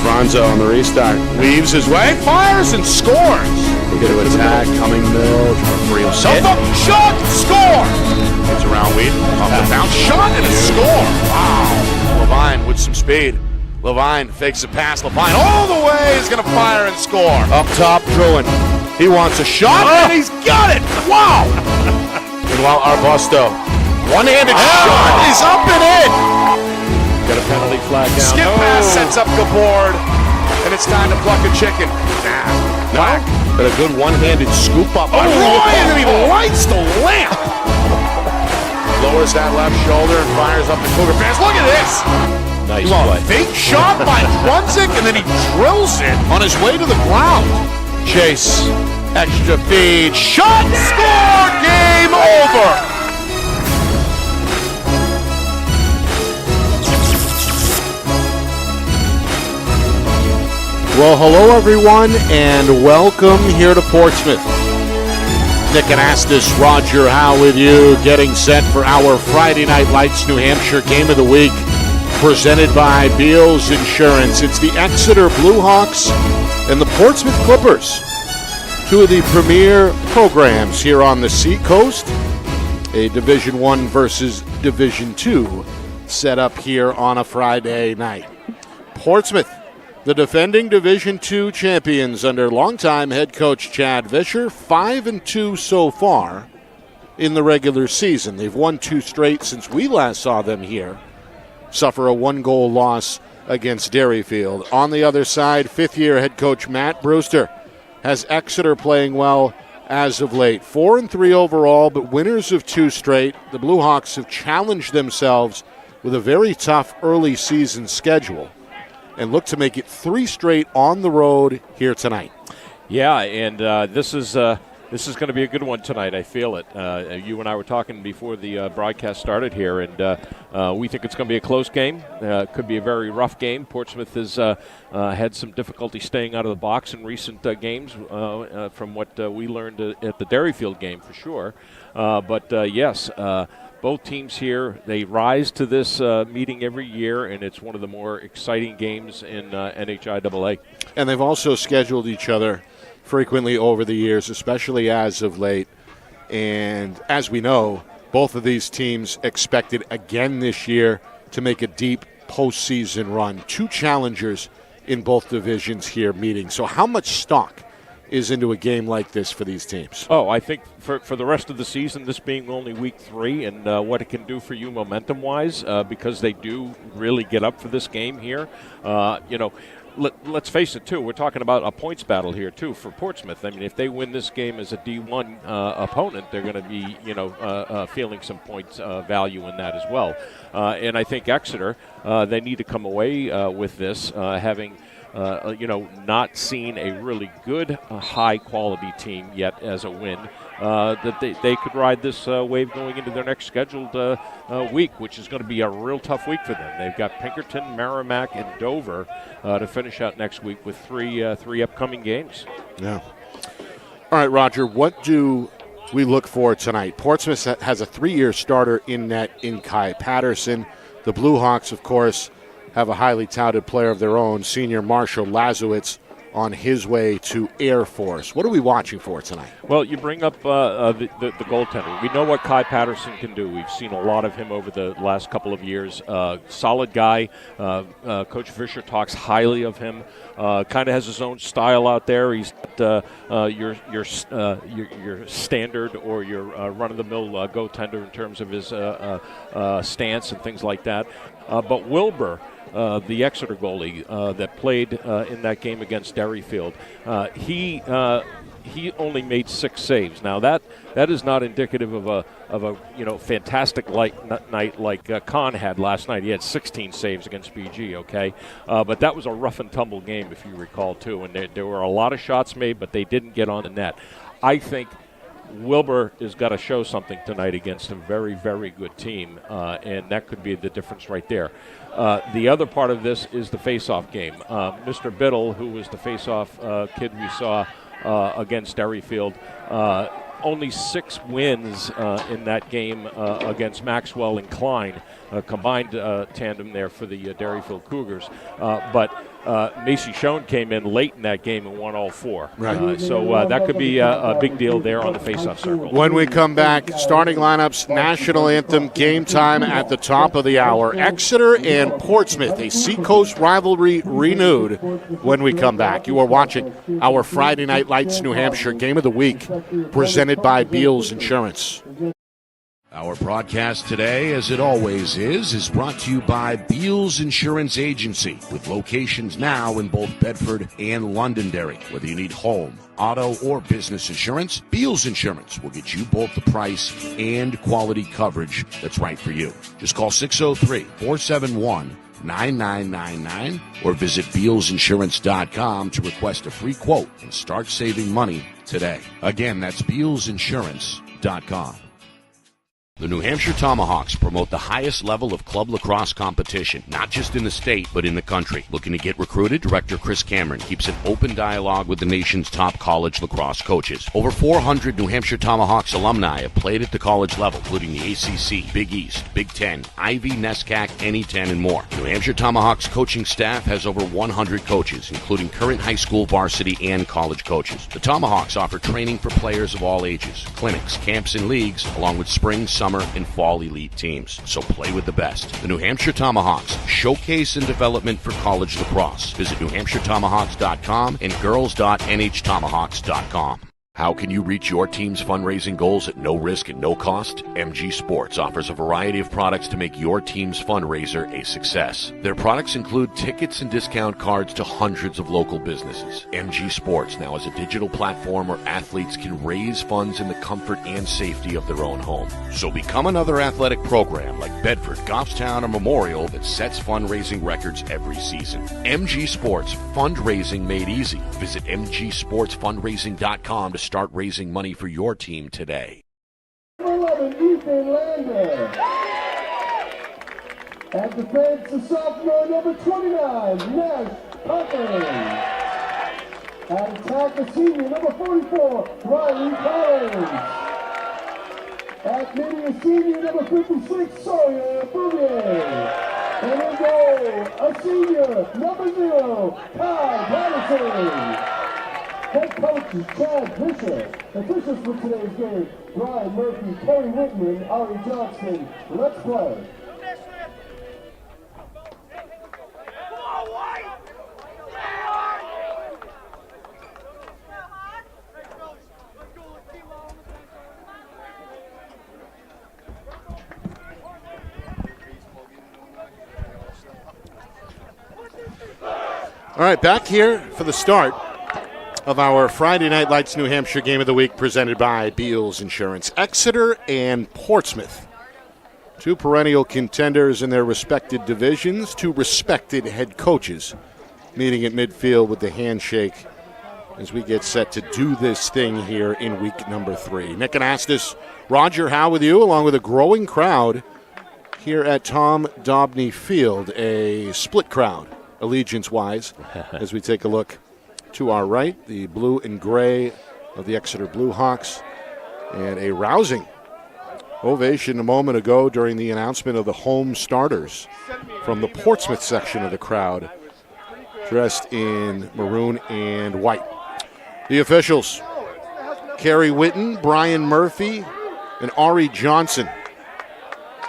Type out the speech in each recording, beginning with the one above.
Bronzo on the restart. Weaves his way, fires and scores. We'll get to attack, coming middle, trying to free himself up. Shot, score! Gets around Wheat, off the bounce, shot, and a score. Wow. Levine with some speed. Levine fakes a pass. Levine all the way is going to fire and score. Up top, Druin. He wants a shot, and he's got it. Wow. Meanwhile, Arbusto. One-handed shot is up and in. Got a penalty flag down. Skip pass sets up Gabord, and it's time to pluck a chicken. Black. But a good one-handed scoop up. Oh, Ryan, and he lights the lamp. Lowers that left shoulder and fires up the Cougar fans. Look at this. Nice play. Fake shot by Brunzik, and then he drills it on his way to the ground. Chase, extra feed, shot, score, game over. Well, hello everyone, and welcome here to Portsmouth. Nick Anastas, Roger Howe with you, getting set for our Friday Night Lights New Hampshire Game of the Week, presented by Beals Insurance. It's the Exeter Bluehawks and the Portsmouth Clippers, two of the premier programs here on the Seacoast. A Division I versus Division II set up here on a Friday night. Portsmouth, the defending Division II champions under longtime head coach Chad Vischer, 5-2 so far in the regular season. They've won 2 straight since we last saw them here suffer a 1-goal loss against Derryfield. On the other side, fifth-year head coach Matt Brewster has Exeter playing well as of late. 4-3 overall, but winners of 2 straight. The Bluehawks have challenged themselves with a very tough early season schedule and look to make it 3 straight on the road here tonight. Yeah, and this is going to be a good one tonight. I feel it. You and I were talking before the broadcast started here, and we think it's going to be a close game. Could be a very rough game. Portsmouth has had some difficulty staying out of the box in recent games, from what we learned at the Derryfield game for sure. But yes. Both teams here, they rise to this meeting every year, and it's one of the more exciting games in NHIAA. And they've also scheduled each other frequently over the years, especially as of late. And as we know, both of these teams expected again this year to make a deep postseason run. 2 challengers in both divisions here meeting. So how much stock is into a game like this for these teams? Oh, I think for the rest of the season, this being only week 3, and what it can do for you momentum-wise, because they do really get up for this game here. Let's face it, too. We're talking about a points battle here, too, for Portsmouth. I mean, if they win this game as a D1 opponent, they're going to be, feeling some points value in that as well. And I think Exeter, they need to come away with this, having not seen a really good, high-quality team yet as a win, that they could ride this wave going into their next scheduled week, which is going to be a real tough week for them. They've got Pinkerton, Merrimack, and Dover to finish out next week with three upcoming games. Yeah. All right, Roger, what do we look for tonight? Portsmouth has a 3-year starter in net in Kai Patterson. The Bluehawks, of course, have a highly touted player of their own, senior Marshall Lazowitz, on his way to Air Force. What are we watching for tonight? Well, you bring up the goaltender. We know what Kai Patterson can do. We've seen a lot of him over the last couple of years. Solid guy. Coach Vischer talks highly of him. Kind of has his own style out there. He's your standard or your run-of-the-mill goaltender in terms of his stance and things like that. But Wilbur, the Exeter goalie that played in that game against Derryfield, he only made 6 saves. Now that is not indicative of a fantastic night like Kahn had last night. He had 16 saves against BG. Okay, but that was a rough and tumble game, if you recall too. And there were a lot of shots made, but they didn't get on the net. I think Wilbur has got to show something tonight against a very, very good team, and that could be the difference right there. The other part of this is the face-off game. Mr. Biddle, who was the face-off kid we saw against Derryfield, only 6 wins in that game against Maxwell and Klein, combined tandem there for the Derryfield Cougars. But Macy Schoen came in late in that game and won all 4. Right. So that could be a big deal there on the face-off circle. When we come back, starting lineups, national anthem, game time at the top of the hour. Exeter and Portsmouth, a Seacoast rivalry renewed when we come back. You are watching our Friday Night Lights New Hampshire Game of the Week, presented by Beals Insurance. Our broadcast today, as it always is brought to you by Beals Insurance Agency, with locations now in both Bedford and Londonderry. Whether you need home, auto, or business insurance, Beals Insurance will get you both the price and quality coverage that's right for you. Just call 603-471-9999 or visit BealsInsurance.com to request a free quote and start saving money today. Again, that's BealsInsurance.com. The New Hampshire Tomahawks promote the highest level of club lacrosse competition, not just in the state, but in the country. Looking to get recruited? Director Chris Cameron keeps an open dialogue with the nation's top college lacrosse coaches. Over 400 New Hampshire Tomahawks alumni have played at the college level, including the ACC, Big East, Big Ten, Ivy, NESCAC, NE10, and more. New Hampshire Tomahawks coaching staff has over 100 coaches, including current high school, varsity, and college coaches. The Tomahawks offer training for players of all ages, clinics, camps, and leagues, along with spring, summer, and fall elite teams. So play with the best. The New Hampshire Tomahawks, showcase and development for college lacrosse. Visit NewHampshireTomahawks.com and girls.nhtomahawks.com. How can you reach your team's fundraising goals at no risk and no cost? MG Sports offers a variety of products to make your team's fundraiser a success. Their products include tickets and discount cards to hundreds of local businesses. MG Sports now has a digital platform where athletes can raise funds in the comfort and safety of their own home. So become another athletic program like Bedford, Goffstown, or Memorial that sets fundraising records every season. MG Sports, fundraising made easy. Visit mgsportsfundraising.com to start raising money for your team today. 11, Ethan Lander. At defense, the sophomore number 29, Nash Puffin. At attack, the senior number 44, Riley Collins. At midi, a senior number 56, Sawyer Bouvier. And in goal, a senior number 0, Ty Patterson. Head coach is Chad Fisher. Officials for today's game, Brian Murphy, Terry Whitman, Ari Johnson. Let's play. All right, back here for the start of our Friday Night Lights New Hampshire Game of the Week, presented by Beals Insurance. Exeter and Portsmouth, 2 perennial contenders in their respective divisions, 2 respected head coaches meeting at midfield with the handshake as we get set to do this thing here in week number 3. Nick Anastas, Roger Howe with you, along with a growing crowd here at Tom Dobney Field, a split crowd, allegiance-wise, as we take a look to our right, the blue and gray of the Exeter Blue Hawks, and a rousing ovation a moment ago during the announcement of the home starters from the Portsmouth section of the crowd, dressed in maroon and white. The officials, Kerry Whitten, Brian Murphy, and Ari Johnson.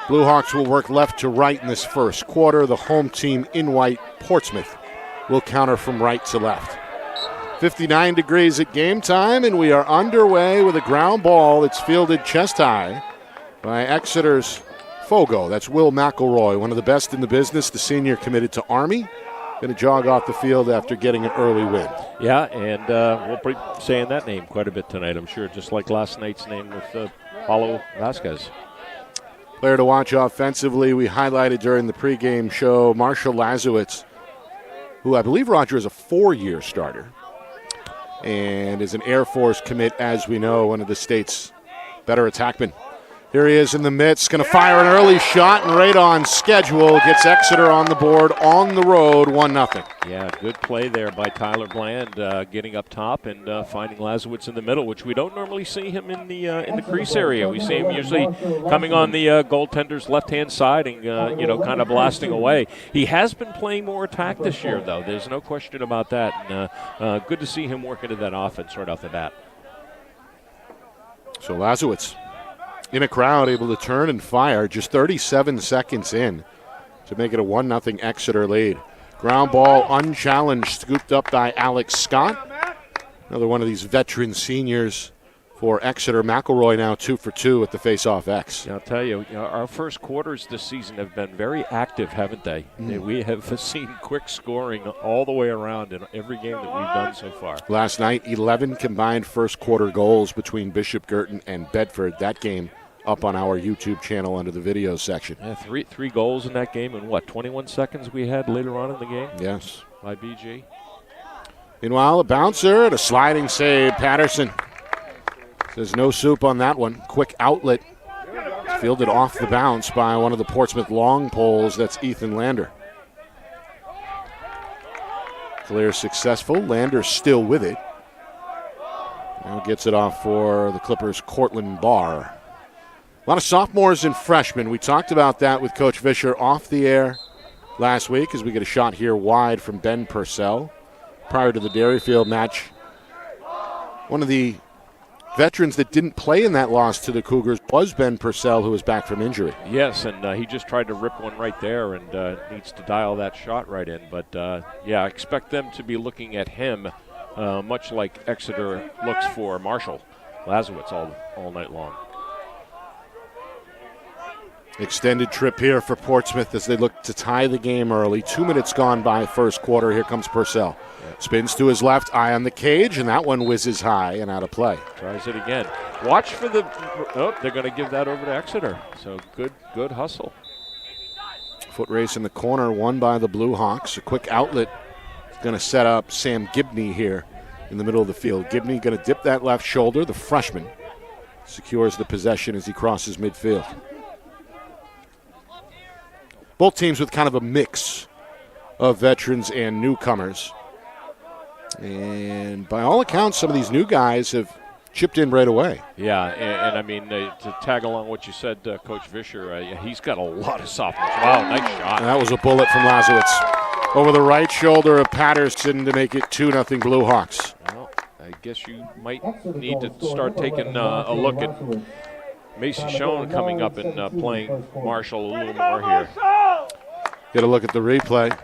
Blue Hawks will work left to right in this first quarter. The home team in white, Portsmouth, will counter from right to left. 59 degrees at game time, and we are underway with a ground ball that's fielded chest high by Exeter's Fogo. That's Will McElroy, one of the best in the business, the senior committed to Army. going to jog off the field after getting an early win. Yeah, and we'll be saying that name quite a bit tonight, I'm sure, just like last night's name with Paulo Vasquez. Player to watch offensively, we highlighted during the pregame show, Marshall Lazowitz, who I believe, Roger, is a 4-year starter and is an Air Force commit, as we know, one of the state's better attackmen. Here he is in the midst, going to fire an early shot and right on schedule. Gets Exeter on the board on the road, 1-0. Yeah, good play there by Tyler Bland, getting up top and finding Lazowitz in the middle, which we don't normally see him in the crease area. We see him usually coming on the goaltender's left-hand side and kind of blasting away. He has been playing more attack this year, though. There's no question about that. And good to see him work into that offense right off the bat. So Lazowitz in a crowd, able to turn and fire just 37 seconds in to make it a 1-0 Exeter lead. Ground ball unchallenged, scooped up by Alex Scott. Another one of these veteran seniors for Exeter. McElroy now 2 for 2 at the face-off X. I'll tell you, our first quarters this season have been very active, haven't they? We have seen quick scoring all the way around in every game that we've done so far. Last night, 11 combined first quarter goals between Bishop Girton and Bedford. That game up on our YouTube channel under the video section. Yeah, three goals in that game in 21 seconds we had later on in the game? Yes. By BG. Meanwhile, a bouncer and a sliding save. Patterson says no soup on that one. Quick outlet. Fielded off the bounce by one of the Portsmouth long poles. That's Ethan Lander. Clear successful. Lander still with it. Now gets it off for the Clippers' Cortland Barr. A lot of sophomores and freshmen. We talked about that with Coach Fisher off the air last week as we get a shot here wide from Ben Purcell prior to the Dairyfield match. One of the veterans that didn't play in that loss to the Cougars was Ben Purcell, who was back from injury. Yes, and he just tried to rip one right there and needs to dial that shot right in. But, I expect them to be looking at him much like Exeter looks for Marshall Lazowitz all night long. Extended trip here for Portsmouth as they look to tie the game early. 2 minutes gone by first quarter. Here comes Purcell. Spins to his left, eye on the cage, and that one whizzes high and out of play. Tries it again. Watch for the... Oh, they're going to give that over to Exeter. So good hustle. Foot race in the corner, won by the Blue Hawks. A quick outlet is going to set up Sam Gibney here in the middle of the field. Gibney going to dip that left shoulder. The freshman secures the possession as he crosses midfield. Both teams with kind of a mix of veterans and newcomers. And by all accounts, some of these new guys have chipped in right away. Yeah, and I mean, to tag along what you said, Coach Fisher, he's got a lot of sophomores. Wow, nice shot. And that was a bullet from Lazowitz. Over the right shoulder of Patterson to make it 2-0 Blue Hawks. Well, I guess you might need to start taking a look at Macy Schoen coming up and playing Marshall a little more here. Get a look at the replay.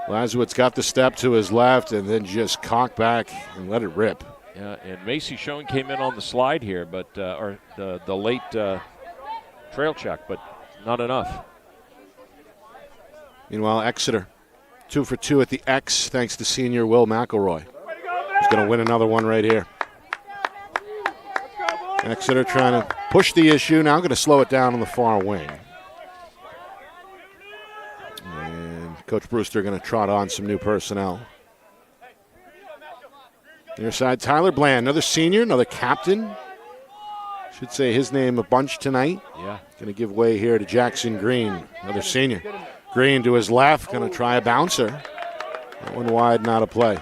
Lazowitz got the step to his left and then just cocked back and let it rip. Yeah, and Macy Schoen came in on the slide here, but or the late trail check, but not enough. Meanwhile, Exeter 2 for 2 at the X thanks to senior Will McElroy. He's going to win another one right here. Exeter trying to push the issue. Now going to slow it down on the far wing. And Coach Brewster going to trot on some new personnel. Near side, Tyler Bland, another senior, another captain. Should say his name a bunch tonight. Yeah. Going to give way here to Jackson Green, another senior. Green to his left, going to try a bouncer. That one wide, not a play.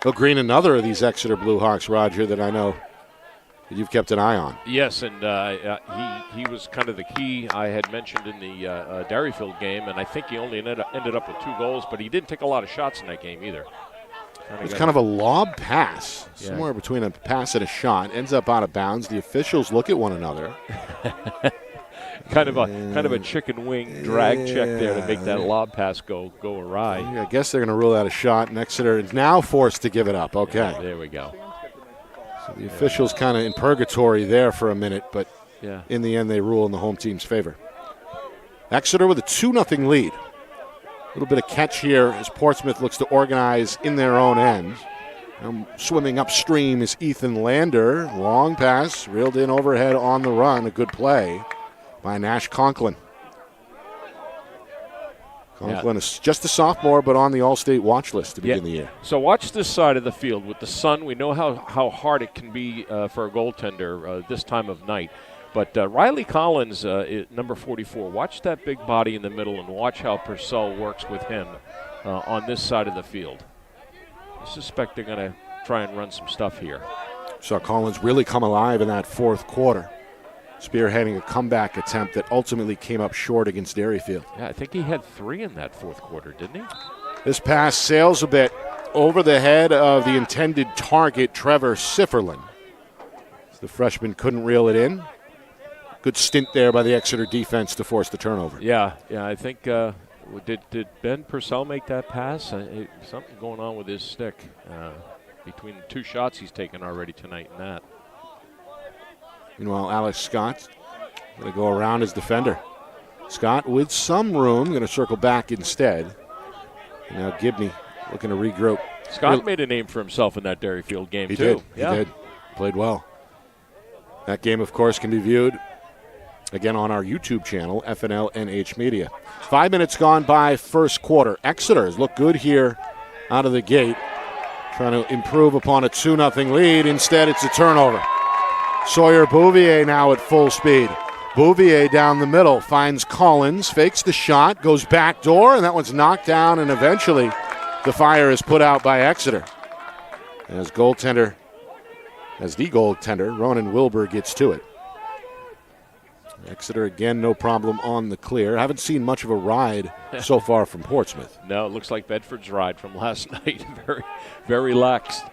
Well, Green, another of these Exeter Blue Hawks, Roger, that I know that you've kept an eye on. Yes, and he was kind of the key I had mentioned in the Dairyfield game, and I think he only ended up with 2 goals, but he didn't take a lot of shots in that game either. It's kind of a lob pass, somewhere between a pass and a shot. Ends up out of bounds. The officials look at one another. kind of a chicken wing drag check there to make that lob pass go awry. I guess they're going to rule out a shot, and Exeter is now forced to give it up. Okay. Yeah, there we go. So the officials kind of in purgatory there for a minute, but in the end they rule in the home team's favor. Exeter with a 2-0 lead little bit of catch here as Portsmouth looks to organize in their own end. Swimming upstream is Ethan Lander. Long pass, reeled in overhead on the run. A good play by Nash Conklin. Conklin is just a sophomore, but on the All-State watch list to begin the year. So watch this side of the field with the sun. We know how hard it can be for a goaltender this time of night. But Riley Collins, number 44, watch that big body in the middle and watch how Purcell works with him on this side of the field. I suspect they're going to try and run some stuff here. Saw Collins really come alive in that fourth quarter, spearheading a comeback attempt that ultimately came up short against Derryfield. Yeah, I think he had 3 in that fourth quarter, didn't he? This pass sails a bit over the head of the intended target, Trevor Sifferlin. The freshman couldn't reel it in. Good stint there by the Exeter defense to force the turnover. Yeah, I think did Ben Purcell make that pass? Something going on with his stick between the 2 shots he's taken already tonight and that. Meanwhile, Alex Scott going to go around his defender. Scott with some room, going to circle back instead. And now Gibney looking to regroup. Scott made a name for himself in that Derryfield game, He too. He did. Played well. That game, of course, can be viewed again on our YouTube channel, FNLNH Media. 5 minutes gone by first quarter. Exeter has looked good here out of the gate, trying to improve upon a 2-0 lead. Instead, it's a turnover. Sawyer Bouvier now at full speed. Bouvier down the middle, finds Collins, fakes the shot, goes back door, and that one's knocked down, and eventually the fire is put out by Exeter. As the goaltender, Ronan Wilbur gets to it. Exeter again, no problem on the clear. Haven't seen much of a ride so far from Portsmouth. No, it looks like Bedford's ride from last night. Very relaxed.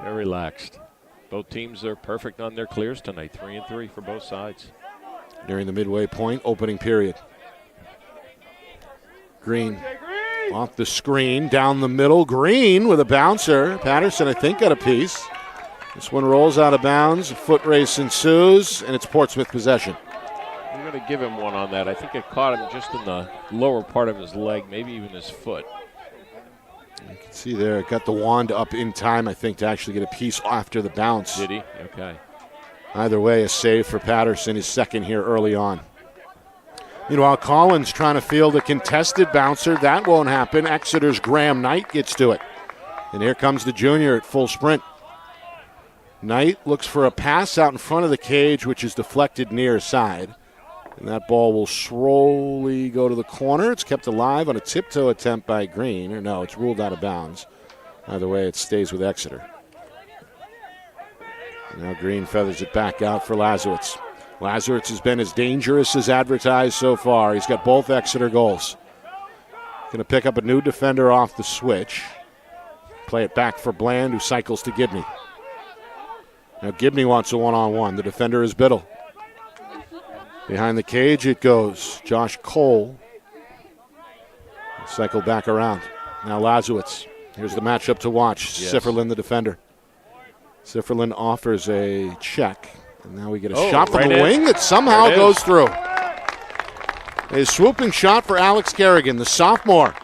Very relaxed. Both teams are perfect on their clears tonight, 3-3 for both sides. Nearing the midway point, opening period. Green off the screen, down the middle. Green with a bouncer. Patterson, I think, got a piece. This one rolls out of bounds. A foot race ensues, and it's Portsmouth possession. I'm going to give him one on that. I think it caught him just in the lower part of his leg, maybe even his foot. You can see there, it got the wand up in time, I think, to actually get a piece after the bounce. Did he? Okay. Either way, a save for Patterson, his second here early on. Meanwhile, Collins trying to field a contested bouncer. That won't happen. Exeter's Graham Knight gets to it. And here comes the junior at full sprint. Knight looks for a pass out in front of the cage, which is deflected near side. And that ball will slowly go to the corner. It's kept alive on a tiptoe attempt by Green. Or no, it's ruled out of bounds. Either way, it stays with Exeter. Now Green feathers it back out for Lazowitz. Lazowitz has been as dangerous as advertised so far. He's got both Exeter goals. Going to pick up a new defender off the switch. Play it back for Bland, who cycles to Gibney. Now Gibney wants a one-on-one. The defender is Biddle. Behind the cage it goes. Josh Cole. Cycle back around. Now Lazowitz. Here's the matchup to watch. Yes. Sifferlin, the defender. Sifferlin offers a check. And now we get a shot from right the wing that somehow goes through. A swooping shot for Alex Kerrigan, the sophomore.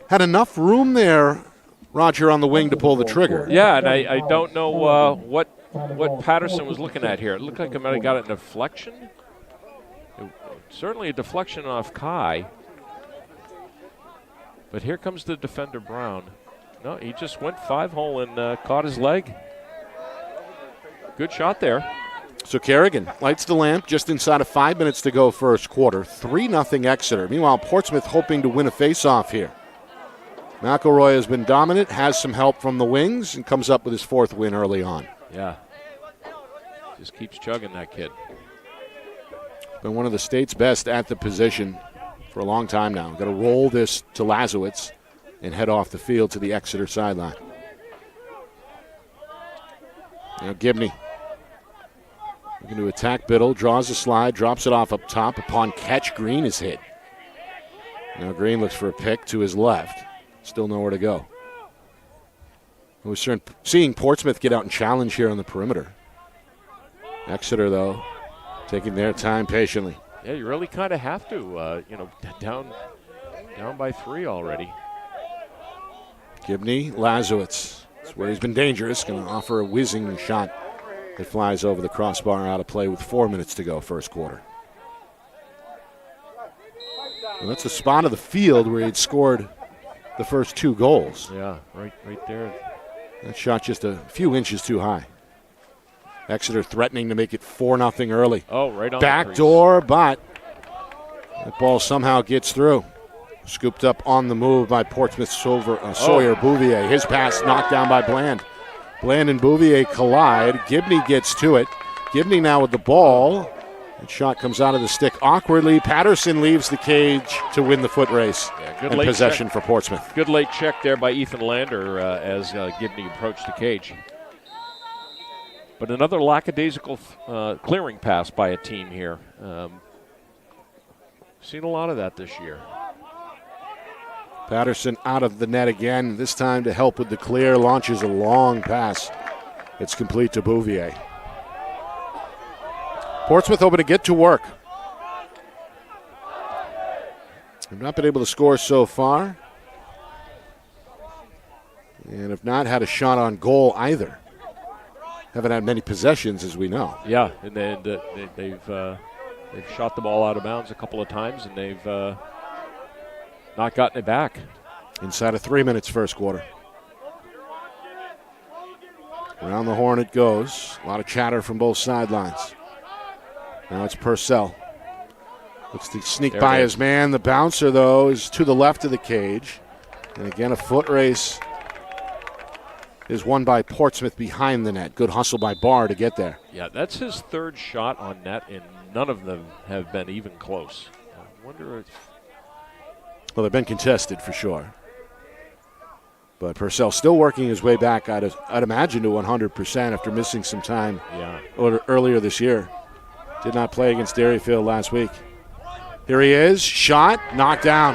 Had enough room there, Roger, on the wing to pull the trigger. Yeah, and I don't know what Patterson was looking at here. It looked like he might have got a deflection. Certainly a deflection off Kai. But here comes the defender, Brown. No, he just went 5-hole and caught his leg. Good shot there. So Kerrigan lights the lamp just inside of 5 minutes to go first quarter. 3-0 Exeter. Meanwhile, Portsmouth hoping to win a face-off here. McElroy has been dominant, has some help from the wings, and comes up with his 4th win early on. Yeah. Just keeps chugging, that kid. Been one of the state's best at the position for a long time now. Got to roll this to Lazowitz and head off the field to the Exeter sideline. Now Gibney looking to attack Biddle, draws a slide, drops it off up top. Upon catch, Green is hit. Now Green looks for a pick to his left. Still nowhere to go. We're seeing Portsmouth get out and challenge here on the perimeter. Exeter, though, taking their time patiently. Yeah, you really kind of have to, down Down by 3 already. Gibney, Lazowitz. That's where he's been dangerous. Going to offer a whizzing shot that flies over the crossbar, out of play with 4 minutes to go, first quarter. Well, that's the spot of the field where he'd scored the first 2 goals. Yeah, right there. That shot just a few inches too high. Exeter threatening to make it 4-0 early. Oh, right on back door, but that ball somehow gets through. Scooped up on the move by Portsmouth Sawyer Bouvier. His pass knocked down by Bland. Bland and Bouvier collide. Gibney gets to it. Gibney now with the ball. That shot comes out of the stick awkwardly. Patterson leaves the cage to win the foot race. Yeah, good and late possession check for Portsmouth. Good late check there by Ethan Lander as Gibney approached the cage. But another lackadaisical clearing pass by a team here. Seen a lot of that this year. Patterson out of the net again, this time to help with the clear. Launches a long pass. It's complete to Bouvier. Portsmouth hoping to get to work. They've not been able to score so far. And have not had a shot on goal either. Haven't had many possessions, as we know. Yeah, and they've shot the ball out of bounds a couple of times, and they've not gotten it back. Inside of 3 minutes, first quarter. Around the horn it goes. A lot of chatter from both sidelines. Now it's Purcell. Looks to sneak by his man. The bouncer, though, is to the left of the cage. And again, a foot race is won by Portsmouth behind the net. Good hustle by Barr to get there. Yeah, that's his third shot on net, and none of them have been even close. I wonder if... Well, they've been contested for sure. But Purcell still working his way back, I'd imagine, to 100% after missing some time earlier this year. Did not play against Derryfield last week. Here he is, shot, knocked down.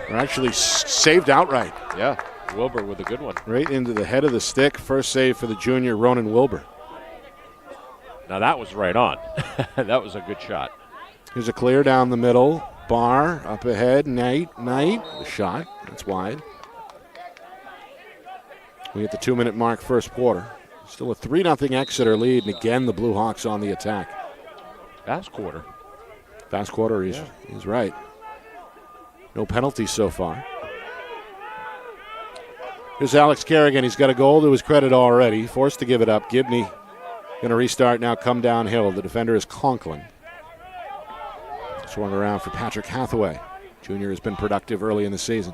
Or actually saved outright. Yeah, Wilbur with a good one. Right into the head of the stick. First save for the junior, Ronan Wilbur. Now that was right on. That was a good shot. Here's a clear down the middle. Barr up ahead. Knight. The shot. That's wide. We hit the 2-minute mark, first quarter. Still a 3-0 Exeter lead, and again the Blue Hawks on the attack. Fast quarter. Fast quarter, he's right. No penalties so far. Here's Alex Kerrigan. He's got a goal to his credit already. Forced to give it up. Gibney going to restart now, come downhill. The defender is Conklin. Swung around for Patrick Hathaway. Junior has been productive early in the season.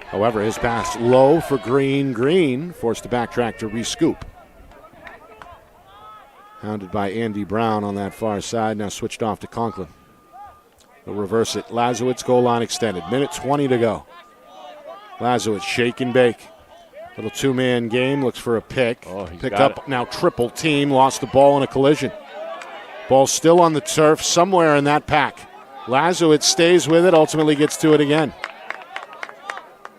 However, his pass low for Green. Green forced to backtrack to re-scoop. Hounded by Andy Brown on that far side. Now switched off to Conklin. They'll reverse it. Lazowitz, goal line extended. Minute 20 to go. Lazowitz, shake and bake. Little two-man game. Looks for a pick. Picked up it. Now triple team. Lost the ball in a collision. Ball still on the turf somewhere in that pack. Lazowitz stays with it. Ultimately gets to it again.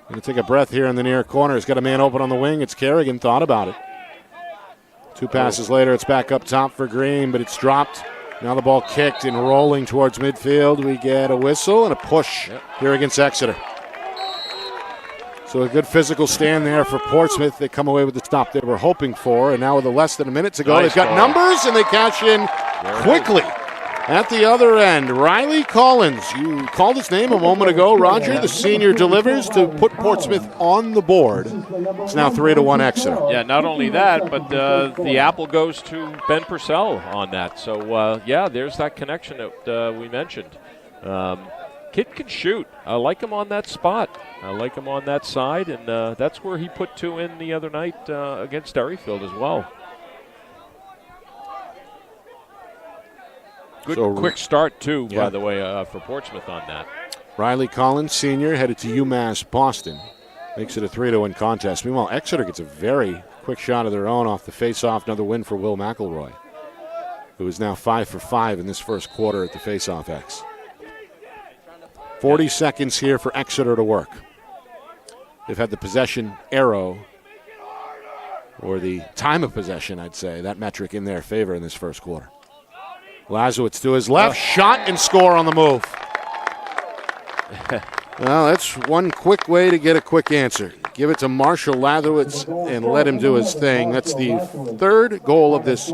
Going to take a breath here in the near corner. He's got a man open on the wing. It's Kerrigan. Thought about it. Two passes later, it's back up top for Green, but it's dropped. Now the ball kicked and rolling towards midfield. We get a whistle and a push here against Exeter. So a good physical stand there for Portsmouth. They come away with the stop they were hoping for, and now with less than a minute to go, they've got numbers, and they cash in quickly. At the other end, Riley Collins. You called his name a moment ago, Roger. The senior delivers to put Portsmouth on the board. It's now 3-1 Exeter. Yeah, not only that, but the apple goes to Ben Purcell on that. So, there's that connection that we mentioned. Kid can shoot. I like him on that spot. I like him on that side, and that's where he put 2 in the other night against Derryfield as well. Good quick start, too, by the way, for Portsmouth on that. Riley Collins, senior, headed to UMass Boston. Makes it a 3-1 contest. Meanwhile, Exeter gets a very quick shot of their own off the face-off. Another win for Will McElroy, who is now 5 for 5 in this first quarter at the face-off X. 40 seconds here for Exeter to work. They've had the possession arrow, or the time of possession, I'd say, that metric in their favor in this first quarter. Lazowitz to his left, shot and score on the move. Well, that's one quick way to get a quick answer. Give it to Marshall Lathowitz and let him do his thing. That's the third goal of this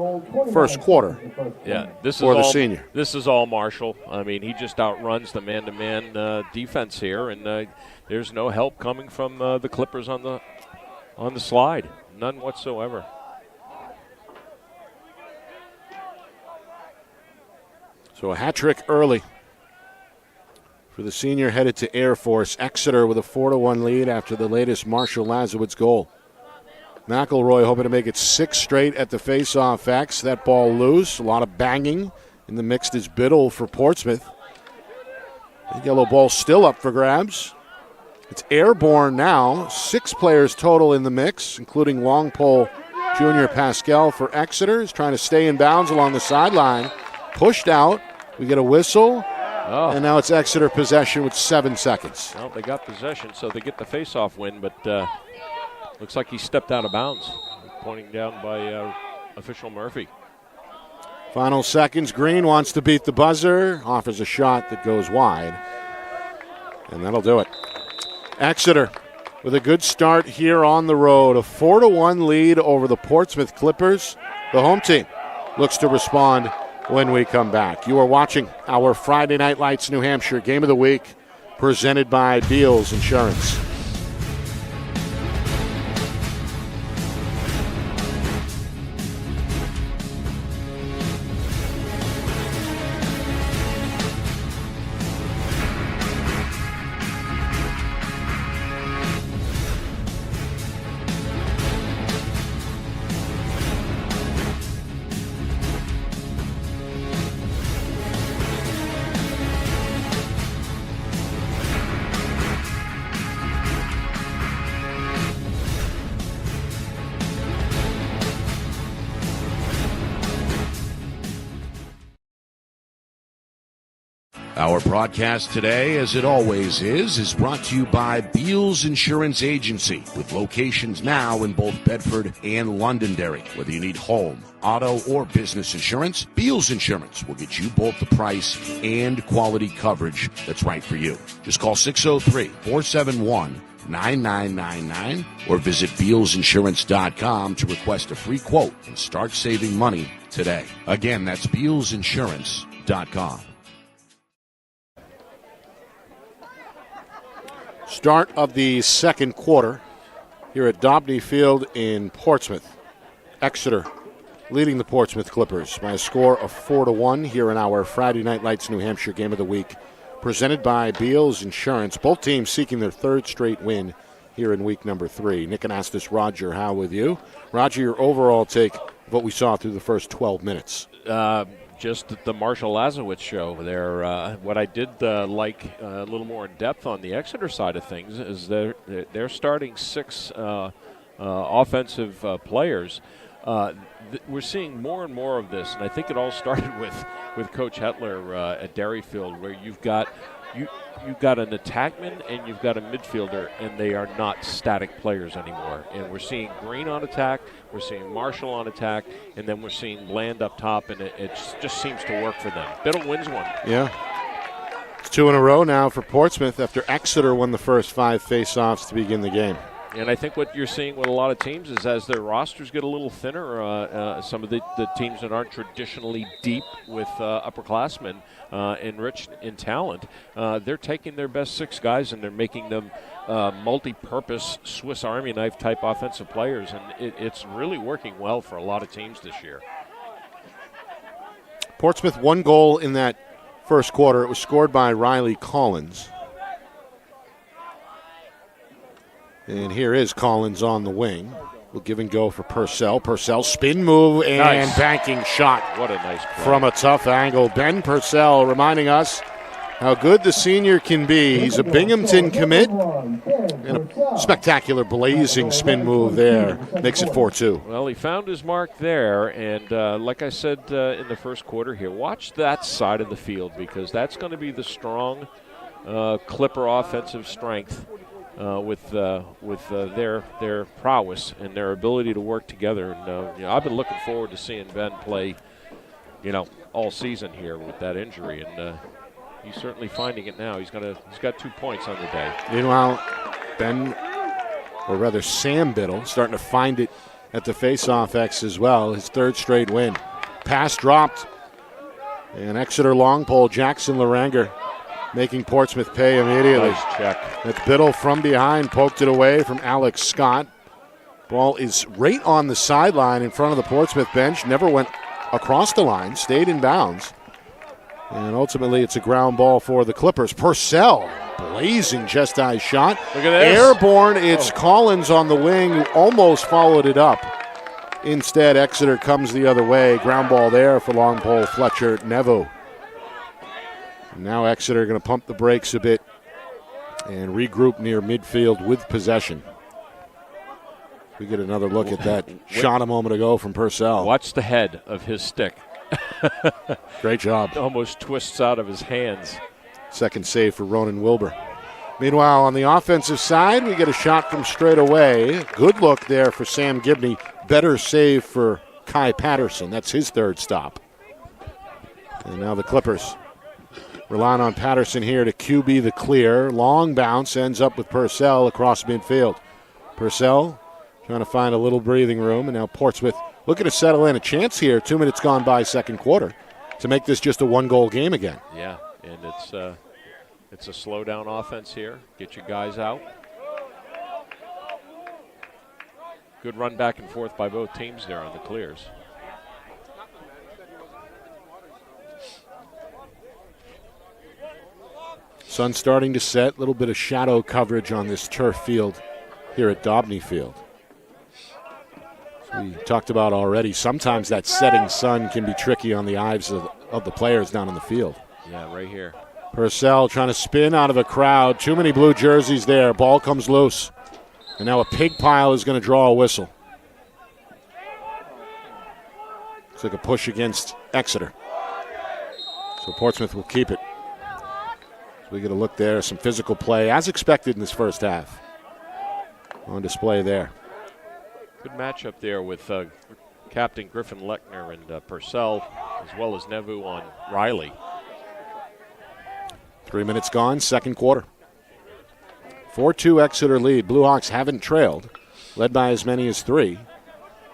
first quarter. Yeah, for the senior. This is all Marshall. I mean, he just outruns the man-to-man defense here, and there's no help coming from the Clippers on the slide. None whatsoever. So a hat trick early for the senior headed to Air Force. Exeter with a 4-1 lead after the latest Marshall Lazowitz goal. McElroy hoping to make it 6 straight at the face-off X. That ball loose. A lot of banging in the mixed is Biddle for Portsmouth. The yellow ball still up for grabs. It's airborne now. 6 players total in the mix, including long pole Junior Pascal for Exeter. He's trying to stay in bounds along the sideline. Pushed out. We get a whistle. Oh. And now it's Exeter possession with 7 seconds. Well, they got possession, so they get the face-off win, but looks like he stepped out of bounds, pointing down by official Murphy. Final seconds. Green wants to beat the buzzer, offers a shot that goes wide, and that'll do it. Exeter with a good start here on the road. A 4-1 lead over the Portsmouth Clippers. The home team looks to respond when we come back. You are watching our Friday Night Lights New Hampshire Game of the Week, presented by Beals Insurance. Our broadcast today, as it always is brought to you by Beals Insurance Agency, with locations now in both Bedford and Londonderry. Whether you need home, auto, or business insurance, Beals Insurance will get you both the price and quality coverage that's right for you. Just call 603-471-9999 or visit BealsInsurance.com to request a free quote and start saving money today. Again, that's BealsInsurance.com. Start of the second quarter here at Dobney Field in Portsmouth. Exeter leading the Portsmouth Clippers by a score of 4-1 here in our Friday Night Lights New Hampshire Game of the Week, presented by Beals Insurance. Both teams seeking their 3rd straight win here in week number 3. Nick Anastas, Roger Howe with you. Roger, your overall take of what we saw through the first 12 minutes. Just the Marshall Lazowitz show there. What I did like a little more in depth on the Exeter side of things is they're starting 6 offensive players. We're seeing more and more of this, and I think it all started with Coach Hetler at Derryfield, where you've got an attackman and you've got a midfielder, and they are not static players anymore. And we're seeing Green on attack, we're seeing Marshall on attack, and then we're seeing Bland up top, and it just seems to work for them. Biddle wins one. Yeah. It's 2 in a row now for Portsmouth after Exeter won the first 5 face-offs to begin the game. And I think what you're seeing with a lot of teams is as their rosters get a little thinner, some of the teams that aren't traditionally deep with upperclassmen enriched in talent, they're taking their best 6 guys and they're making them multi-purpose Swiss Army knife type offensive players, and it's really working well for a lot of teams this year. Portsmouth 1 goal in that first quarter. It was scored by Riley Collins. And here is Collins on the wing. We'll give and go for Purcell. Purcell spin move and nice. Banking shot. What a nice play. From a tough angle. Ben Purcell reminding us how good the senior can be. He's a Binghamton commit. And a spectacular blazing spin move there. Makes it 4-2. Well, he found his mark there, and like I said in the first quarter here, watch that side of the field, because that's going to be the strong Clipper offensive strength. With their prowess and their ability to work together. And I've been looking forward to seeing Ben play, all season here with that injury. And he's certainly finding it now. He's got 2 points on the day. Meanwhile, Sam Biddle starting to find it at the face-off X as well. His 3rd straight win. Pass dropped. And Exeter long pole, Jackson Laranger making Portsmouth pay immediately. Nice check. That's Biddle from behind, poked it away from Alex Scott. Ball is right on the sideline in front of the Portsmouth bench. Never went across the line, stayed in bounds. And ultimately it's a ground ball for the Clippers. Purcell, blazing chest-high shot. Look at this. Airborne, it's Collins on the wing who almost followed it up. Instead, Exeter comes the other way. Ground ball there for long pole Fletcher Nevo. Now Exeter going to pump the brakes a bit and regroup near midfield with possession. We get another look at that shot a moment ago from Purcell. Watch the head of his stick. Great job. Almost twists out of his hands. Second save for Ronan Wilbur. Meanwhile, on the offensive side, we get a shot from straight away. Good look there for Sam Gibney. Better save for Kai Patterson. That's his 3rd stop. And now the Clippers relying on Patterson here to QB the clear. Long bounce ends up with Purcell across midfield. Purcell trying to find a little breathing room, and now Portsmouth looking to settle in. A chance here, 2 minutes gone by second quarter, to make this just a 1-goal game again. Yeah, and it's a slow-down offense here. Get your guys out. Good run back and forth by both teams there on the clears. Sun starting to set. A little bit of shadow coverage on this turf field here at Dobney Field. As we talked about already, sometimes that setting sun can be tricky on the eyes of the players down on the field. Yeah, right here. Purcell trying to spin out of a crowd. Too many blue jerseys there. Ball comes loose. And now a pig pile is going to draw a whistle. Looks like a push against Exeter. So Portsmouth will keep it. So we get a look there. Some physical play, as expected in this first half. On display there. Good matchup there with Captain Griffin Lechner and Purcell, as well as Nevu on Riley. 3 minutes gone, second quarter. 4-2 Exeter lead. Blue Hawks haven't trailed, led by as many as 3.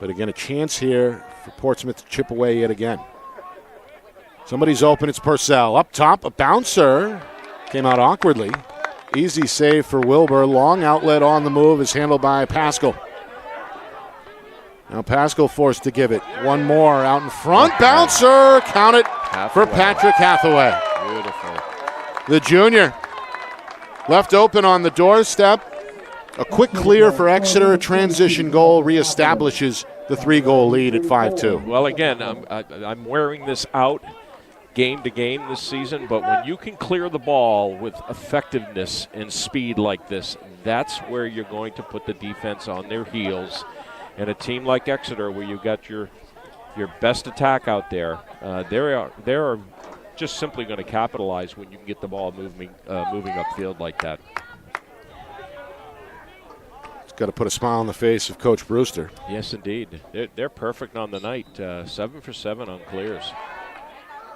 But again, a chance here for Portsmouth to chip away yet again. Somebody's open, it's Purcell. Up top, a bouncer. Came out awkwardly. Easy save for Wilbur. Long outlet on the move is handled by Pascal. Now Pascal forced to give it. One more out in front. Bouncer. Count it for Patrick Hathaway. Beautiful. The junior. Left open on the doorstep. A quick clear for Exeter. A transition goal reestablishes the 3-goal lead at 5-2. Well, again, I'm wearing this out game to game this season, but when you can clear the ball with effectiveness and speed like this, that's where you're going to put the defense on their heels. And a team like Exeter, where you've got your best attack out there, they are just simply going to capitalize when you can get the ball moving upfield like that. It's got to put a smile on the face of Coach Brewster. Yes, indeed. They're perfect on the night. 7 for 7 on clears.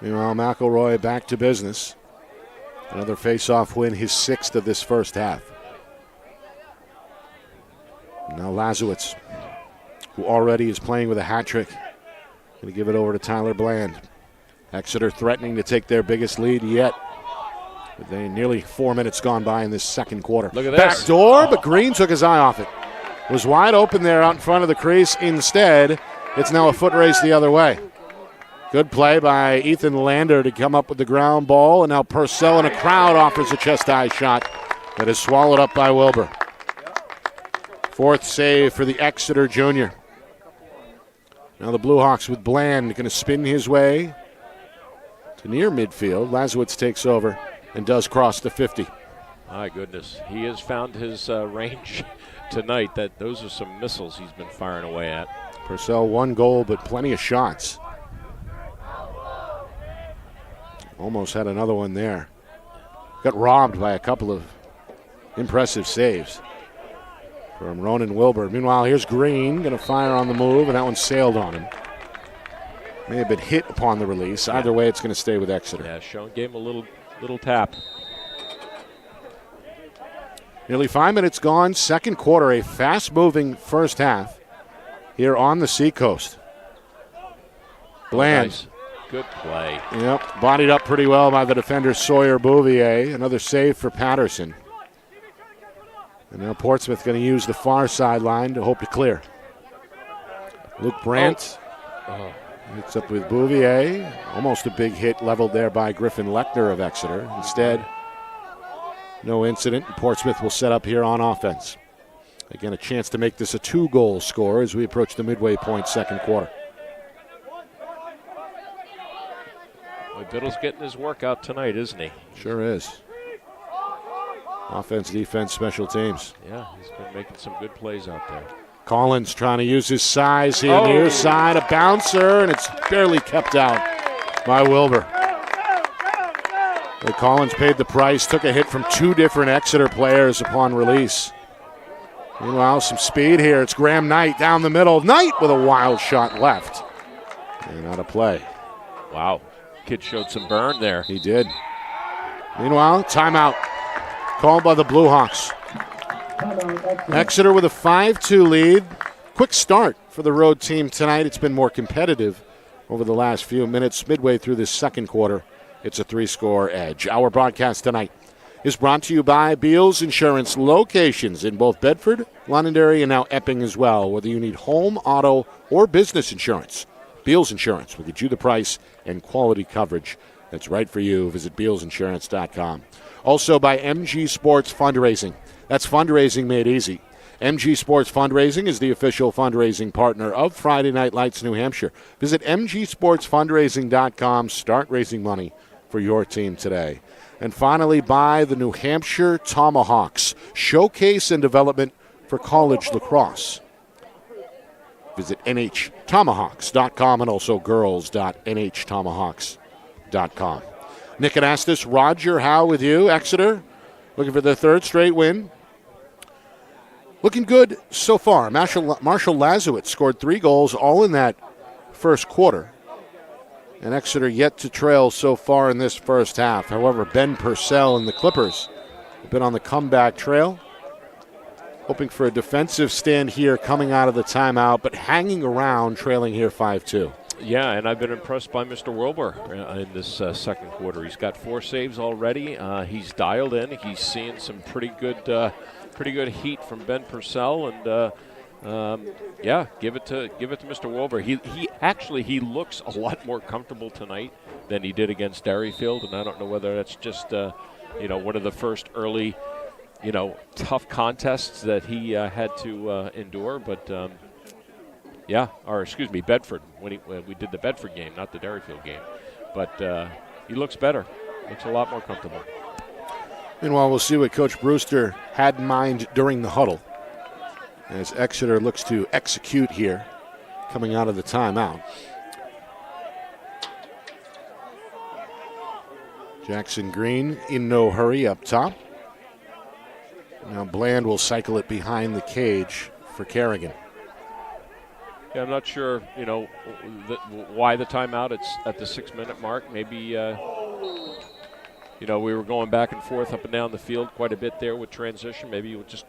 Meanwhile, McElroy back to business. Another face-off win, his 6th of this first half. Now Lazowitz, who already is playing with a hat trick. Going to give it over to Tyler Bland. Exeter threatening to take their biggest lead yet. But they nearly 4 minutes gone by in this second quarter. Look at this. Back door, but Green took his eye off it. Was wide open there out in front of the crease. Instead, it's now a foot race the other way. Good play by Ethan Lander to come up with the ground ball, and now Purcell in a crowd offers a chest-high shot that is swallowed up by Wilbur. 4th save for the Exeter junior. Now the Blue Hawks with Bland going to spin his way to near midfield. Lazowitz takes over and does cross the 50. My goodness, he has found his range tonight. Those are some missiles he's been firing away at. Purcell 1 goal, but plenty of shots. Almost had another one there. Got robbed by a couple of impressive saves from Ronan Wilbur. Meanwhile, here's Green, going to fire on the move, and that one sailed on him. May have been hit upon the release. Either way, it's going to stay with Exeter. Yeah, Schoen gave him a little Little tap. Nearly 5 minutes gone. Second quarter, a fast-moving first half here on the Seacoast. Bland. Nice. Good play. Yep, bodied up pretty well by the defender Sawyer Bouvier. Another save for Patterson. And now Portsmouth going to use the far sideline to hope to clear. Luke Brandt hits up with Bouvier. Almost a big hit leveled there by Griffin Lechner of Exeter. Instead, no incident. Portsmouth will set up here on offense. Again, a chance to make this a 2-goal score as we approach the midway point second quarter. Boy, Biddle's getting his workout tonight, isn't he? Sure is. Offense, defense, special teams. Yeah, he's been making some good plays out there. Collins trying to use his size here near side. A bouncer, and it's barely kept out by Wilbur. But Collins paid the price, took a hit from 2 different Exeter players upon release. Meanwhile, some speed here. It's Graham Knight down the middle. Knight with a wild shot left. And out of play. Wow. Kid showed some burn there. He did. Meanwhile, timeout called by the Blue Hawks. Exeter with a 5-2 lead. Quick start for the road team tonight. It's been more competitive over the last few minutes. Midway through this second quarter, it's a 3-score edge. Our broadcast tonight is brought to you by Beals Insurance, locations in both Bedford, Londonderry, and now Epping as well. Whether you need home, auto, or business insurance, Beals Insurance will get you the price and quality coverage that's right for you. Visit BealsInsurance.com. Also by MG Sports Fundraising. That's fundraising made easy. MG Sports Fundraising is the official fundraising partner of Friday Night Lights New Hampshire. Visit MGSportsFundraising.com. Start raising money for your team today. And finally, by the New Hampshire Tomahawks, showcase and development for college lacrosse. Visit NHTomahawks.com and also girls.NHTomahawks.com. Nick Anastas, Roger Howe with you. Exeter looking for their 3rd straight win. Looking good so far. Marshall Lazowitz scored 3 goals, all in that first quarter. And Exeter yet to trail so far in this first half. However, Ben Purcell and the Clippers have been on the comeback trail. Hoping for a defensive stand here coming out of the timeout, but hanging around, trailing here 5-2. Yeah, and I've been impressed by Mr. Wilbur in this second quarter. He's got 4 saves already. He's dialed in. He's seeing some pretty good heat from Ben Purcell, and give it to Mr. Wilbur. He looks a lot more comfortable tonight than he did against Derryfield, and I don't know whether that's just one of the first early tough contests that he had to endure, but. Bedford, when we did the Bedford game, not the Derryfield game. But he looks better. Looks a lot more comfortable. Meanwhile, we'll see what Coach Brewster had in mind during the huddle as Exeter looks to execute here coming out of the timeout. Jackson Green in no hurry up top. Now Bland will cycle it behind the cage for Kerrigan. Yeah, I'm not sure, why the timeout. It's at the 6-minute mark. Maybe, we were going back and forth up and down the field quite a bit there with transition. Maybe you would just,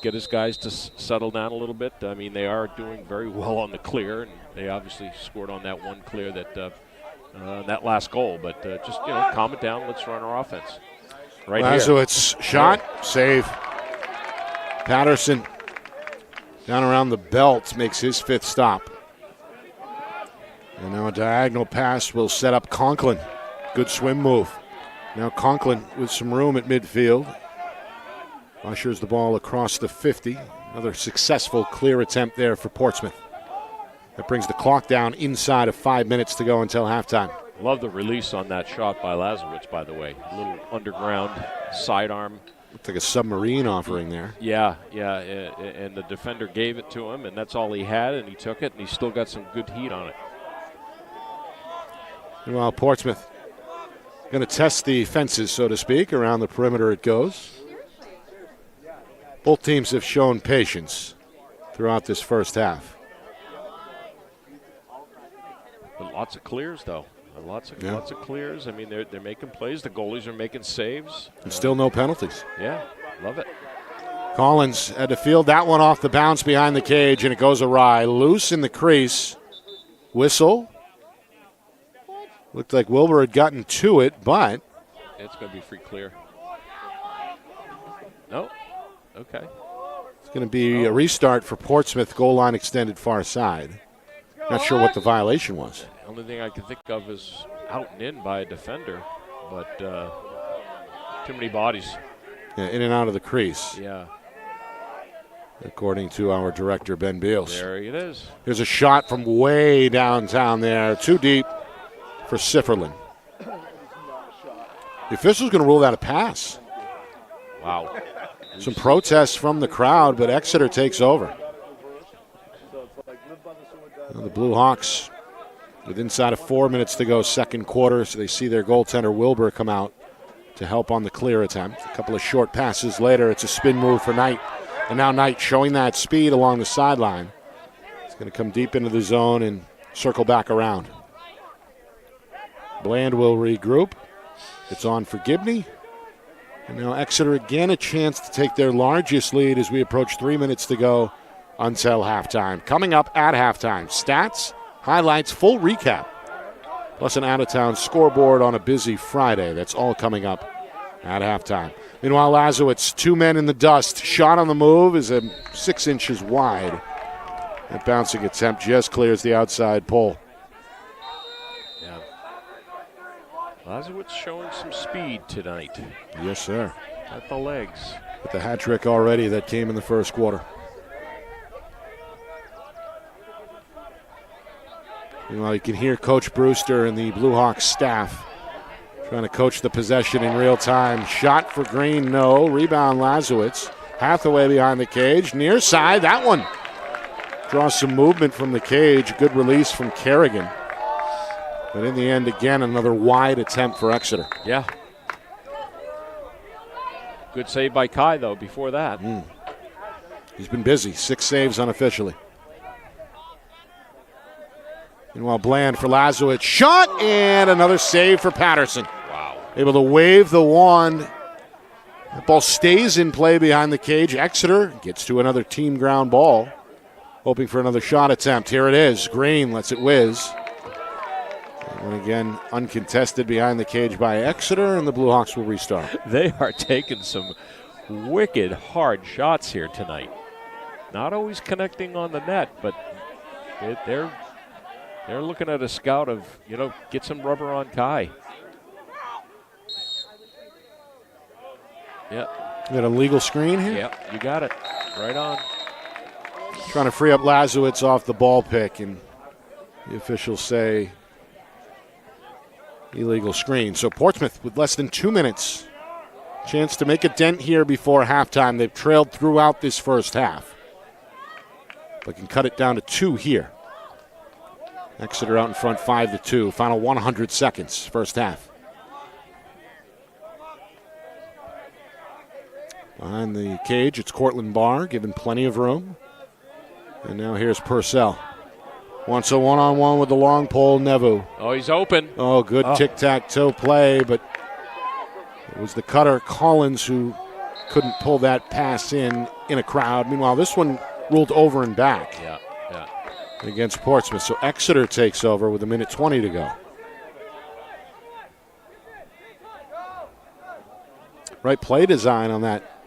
get his guys to settle down a little bit. I mean, they are doing very well on the clear, and they obviously scored on that one clear that last goal. But just, calm it down. Let's run our offense. Right here. Lazowitz shot, save. Patterson down around the belt makes his 5th stop. And now a diagonal pass will set up Conklin. Good swim move. Now Conklin with some room at midfield. Ushers the ball across the 50. Another successful clear attempt there for Portsmouth. That brings the clock down inside of 5 minutes to go until halftime. Love the release on that shot by Lazowitz, by the way. A little underground sidearm. Looked like a submarine offering there. Yeah, and the defender gave it to him, and that's all he had, and he took it, and he still got some good heat on it. Meanwhile, Portsmouth going to test the fences, so to speak. Around the perimeter it goes. Both teams have shown patience throughout this first half. But lots of clears, though. Lots of clears. I mean, they're making plays. The goalies are making saves. And still no penalties. Yeah, love it. Collins had to field that one off the bounce behind the cage, and it goes awry. Loose in the crease. Whistle. Looked like Wilbur had gotten to it, but it's going to be free clear. No. Okay. It's going to be a restart for Portsmouth. Goal line extended far side. Not sure what the violation was. The only thing I can think of is out and in by a defender, but too many bodies. Yeah, in and out of the crease. Yeah. According to our director, Ben Beals. There it is. Here's a shot from way downtown there. Too deep for Sifferlin. The official's going to rule that a pass. Wow. Some protests from the crowd, but Exeter takes over. Well, the Blue Hawks, with inside of 4 minutes to go, second quarter, so they see their goaltender Wilbur come out to help on the clear attempt. A couple of short passes later, it's a spin move for Knight. And now Knight showing that speed along the sideline. It's going to come deep into the zone and circle back around. Bland will regroup. It's on for Gibney. And now Exeter again a chance to take their largest lead as we approach 3 minutes to go until halftime. Coming up at halftime, stats, highlights, full recap, plus an out-of-town scoreboard on a busy Friday. That's all coming up at halftime. Meanwhile, Lazowitz, 2 men in the dust. Shot on the move is 6 inches wide. That bouncing attempt just clears the outside pole. Yeah. Lazowitz showing some speed tonight. Yes, sir. At the legs. With the hat trick already that came in the first quarter. Meanwhile, you can hear Coach Brewster and the Blue Hawks staff trying to coach the possession in real time. Shot for Green, no. Rebound, Lazowitz. Hathaway behind the cage. Near side, that one draws some movement from the cage. Good release from Kerrigan. But in the end, again, another wide attempt for Exeter. Yeah. Good save by Kai, though, before that. He's been busy. 6 saves unofficially. Meanwhile, Bland for Lazowitz. Shot, and another save for Patterson. Wow. Able to wave the wand. The ball stays in play behind the cage. Exeter gets to another team ground ball. Hoping for another shot attempt. Here it is. Green lets it whiz. And again, uncontested behind the cage by Exeter, and the Blue Hawks will restart. They are taking some wicked hard shots here tonight. Not always connecting on the net, but they're looking at a scout of, get some rubber on Kai. Yeah. You got a legal screen here? Yeah, you got it. Right on. Trying to free up Lazowitz off the ball pick, and the officials say illegal screen. So Portsmouth with less than 2 minutes. Chance to make a dent here before halftime. They've trailed throughout this first half, but can cut it down to 2 here. Exeter out in front 5-2. Final 100 seconds, first half. Behind the cage, it's Cortland Barr, given plenty of room. And now here's Purcell. Wants a one-on-one with the long pole, Nevu. Oh, he's open. Oh, good tic-tac-toe play, but it was the cutter, Collins, who couldn't pull that pass in a crowd. Meanwhile, this one ruled over and back. Yeah. Against Portsmouth. So Exeter takes over with 1:20 to go. Right play design on that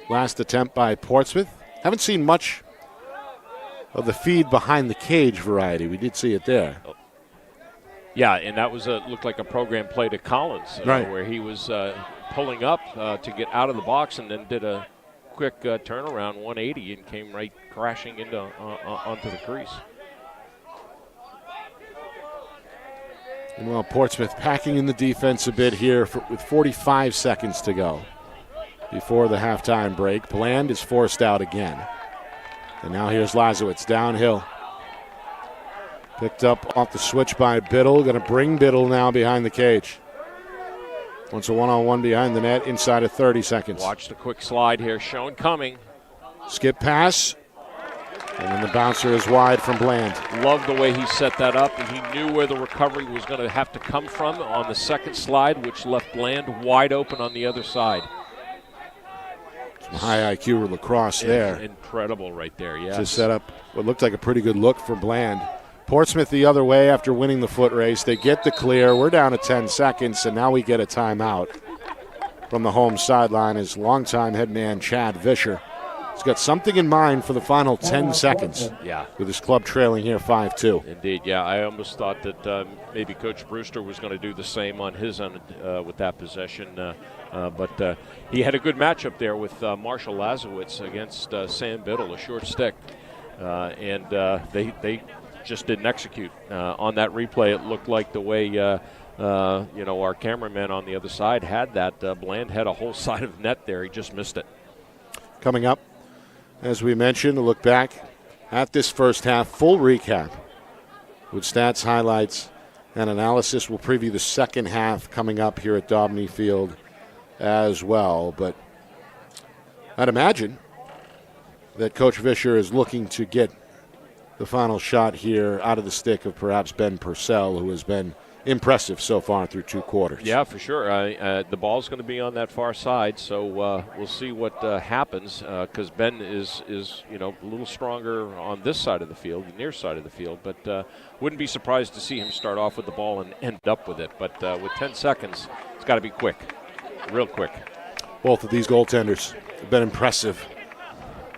last attempt by Portsmouth. Haven't seen much of the feed behind the cage variety. We did see it there. Yeah, and that was looked like a program play to Collins, right, where he was pulling up to get out of the box and then did a quick turnaround 180 and came right crashing into onto the crease. And well, Portsmouth packing in the defense a bit here with 45 seconds to go before the halftime break. Bland is forced out again. And now here's Lazowitz downhill. Picked up off the switch by Biddle. Going to bring Biddle now behind the cage. Wants a one-on-one behind the net inside of 30 seconds. Watch the quick slide here. Schoen coming. Skip pass. And then the bouncer is wide from Bland. Love the way he set that up. He knew where the recovery was going to have to come from on the second slide, which left Bland wide open on the other side. Some high IQ lacrosse there. Incredible right there, yes. To set up what looked like a pretty good look for Bland. Portsmouth the other way after winning the foot race. They get the clear. We're down to 10 seconds, and now we get a timeout from the home sideline as longtime head man Chad Vischer. He's got something in mind for the final 10 seconds. Yeah. With his club trailing here 5-2. Indeed, yeah. I almost thought that maybe Coach Brewster was going to do the same on his end with that possession. But he had a good matchup there with Marshall Lazowitz against Sam Biddle, a short stick. And they just didn't execute. On that replay, it looked like the way our cameraman on the other side had that. Bland had a whole side of net there. He just missed it. Coming up, as we mentioned, a look back at this first half, full recap with stats, highlights, and analysis. We'll preview the second half coming up here at Daubney Field as well. But I'd imagine that Coach Vischer is looking to get the final shot here out of the stick of perhaps Ben Purcell, who has been impressive so far through 2 quarters. Yeah, for sure. The ball's going to be on that far side, so we'll see what happens because Ben is a little stronger on this side of the field, the near side of the field, but wouldn't be surprised to see him start off with the ball and end up with it. But with 10 seconds, it's got to be quick, real quick. Both of these goaltenders have been impressive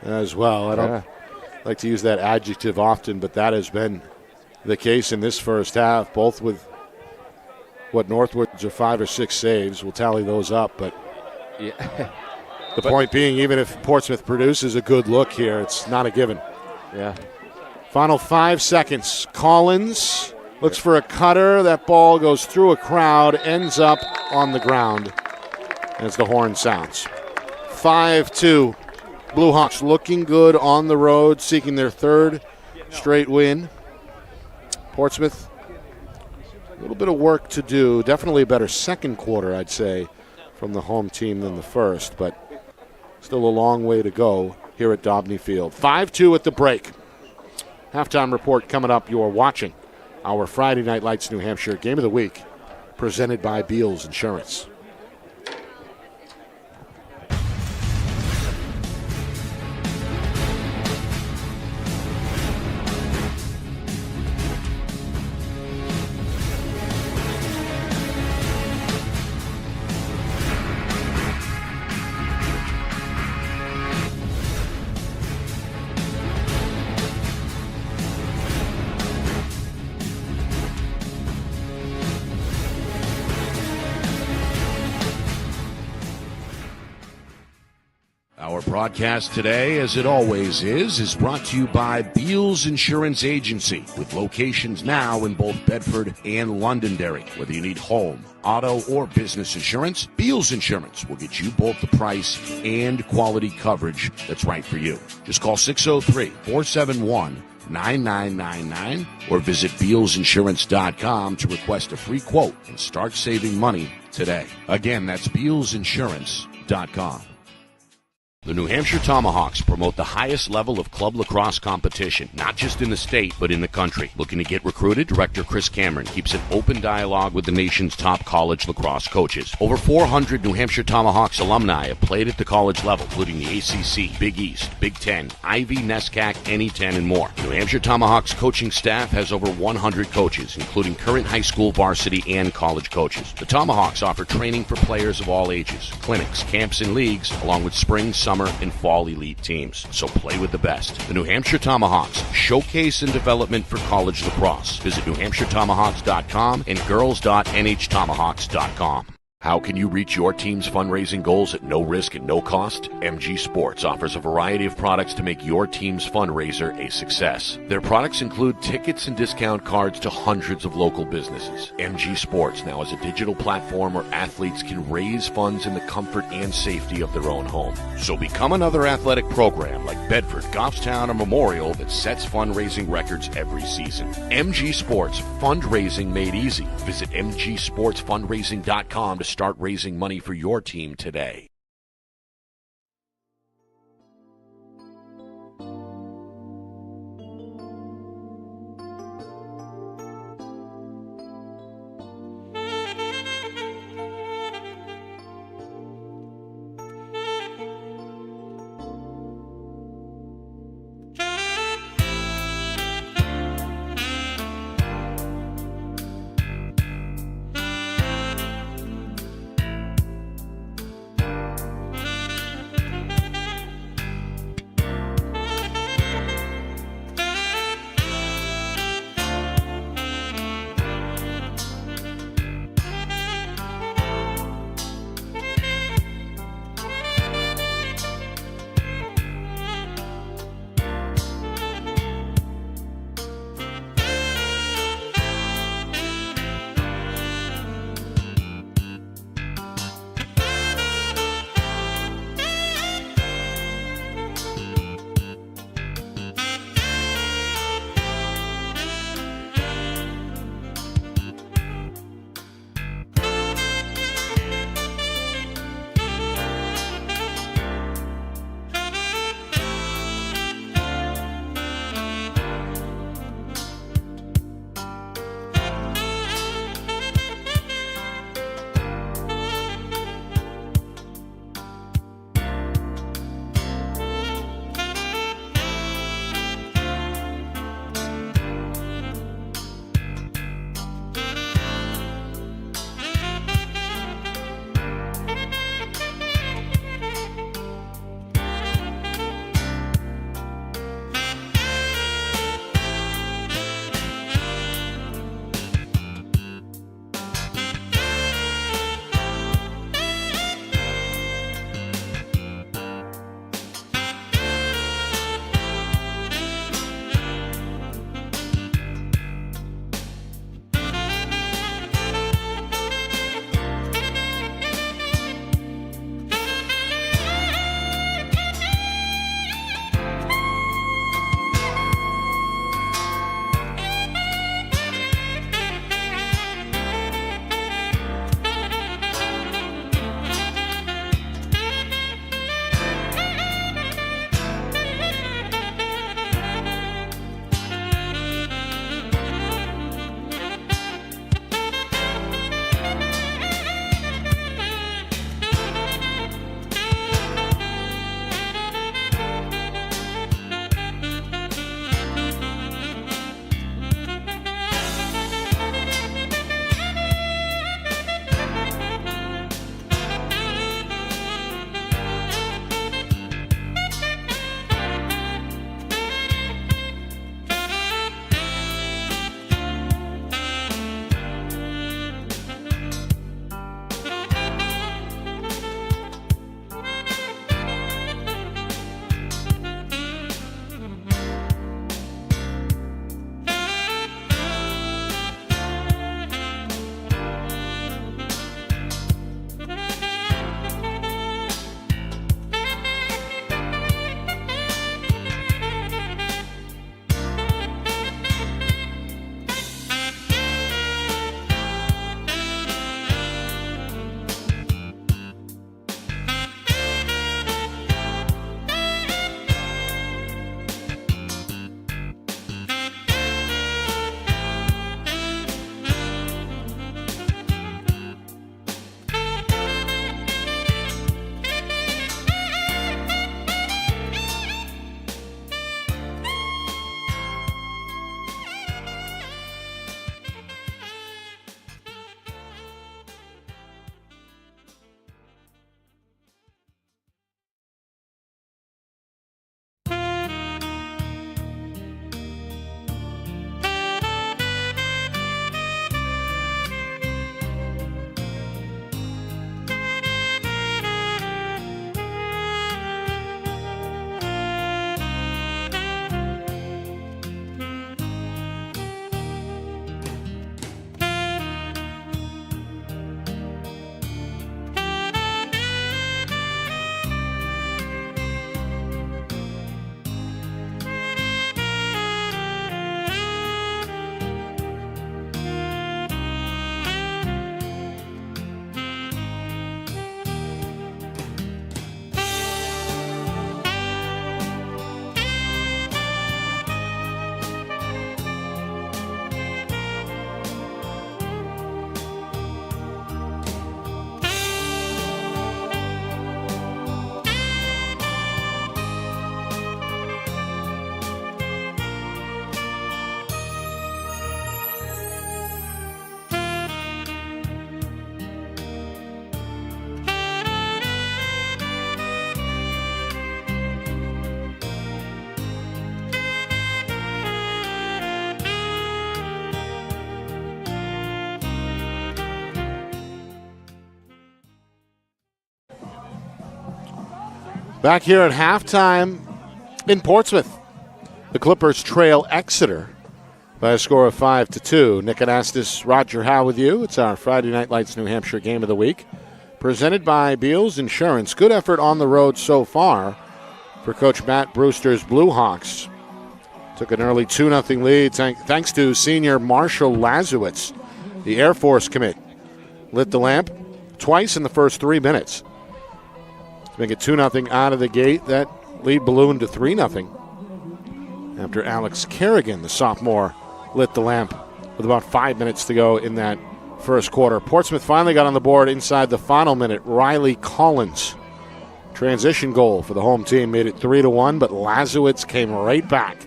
as well. I don't like to use that adjective often, but that has been the case in this first half, both with what northwards are 5 or 6 saves. We'll tally those up, but the point being, even if Portsmouth produces a good look here, it's not a given. Yeah. Final 5 seconds. Collins looks for a cutter. That ball goes through a crowd, ends up on the ground as the horn sounds. 5-2. Blue Hawks looking good on the road, seeking their 3rd straight win. Portsmouth, a little bit of work to do. Definitely a better second quarter, I'd say, from the home team than the first, but still a long way to go here at Daubney Field. 5-2 at the break. Halftime report coming up. You are watching our Friday Night Lights New Hampshire Game of the Week, presented by Beals Insurance. Our broadcast today, as it always is brought to you by Beals Insurance Agency, with locations now in both Bedford and Londonderry. Whether you need home, auto, or business insurance, Beals Insurance will get you both the price and quality coverage that's right for you. Just call 603-471-9999 or visit BealsInsurance.com to request a free quote and start saving money today. Again, that's BealsInsurance.com. The New Hampshire Tomahawks promote the highest level of club lacrosse competition, not just in the state, but in the country. Looking to get recruited? Director Chris Cameron keeps an open dialogue with the nation's top college lacrosse coaches. Over 400 New Hampshire Tomahawks alumni have played at the college level, including the ACC, Big East, Big Ten, Ivy, NESCAC, NE10, and more. The New Hampshire Tomahawks coaching staff has over 100 coaches, including current high school varsity and college coaches. The Tomahawks offer training for players of all ages, clinics, camps, and leagues, along with spring, summer, and fall elite teams. So play with the best. The New Hampshire Tomahawks, showcase and development for college lacrosse. Visit NewHampshireTomahawks.com and girls.nhtomahawks.com. How can you reach your team's fundraising goals at no risk and no cost? MG Sports offers a variety of products to make your team's fundraiser a success. Their products include tickets and discount cards to hundreds of local businesses. MG Sports now has a digital platform where athletes can raise funds in the comfort and safety of their own home. So become another athletic program like Bedford, Goffstown, or Memorial that sets fundraising records every season. MG Sports, fundraising made easy. Visit mgsportsfundraising.com to start raising money for your team today. Back here at halftime in Portsmouth, the Clippers trail Exeter by a score of 5-2. Nick Anastas, Roger Howe with you. It's our Friday Night Lights New Hampshire Game of the Week, presented by Beals Insurance. Good effort on the road so far for Coach Matt Brewster's Blue Hawks. Took an early 2-0 lead thanks to senior Marshall Lazowitz, the Air Force commit. Lit the lamp twice in the first 3 minutes to make it 2-0 out of the gate. That lead ballooned to 3-0 after Alex Kerrigan, the sophomore, lit the lamp with about 5 minutes to go in that first quarter. Portsmouth finally got on the board inside the final minute. Riley Collins, transition goal for the home team, made it 3-1, but Lazowitz came right back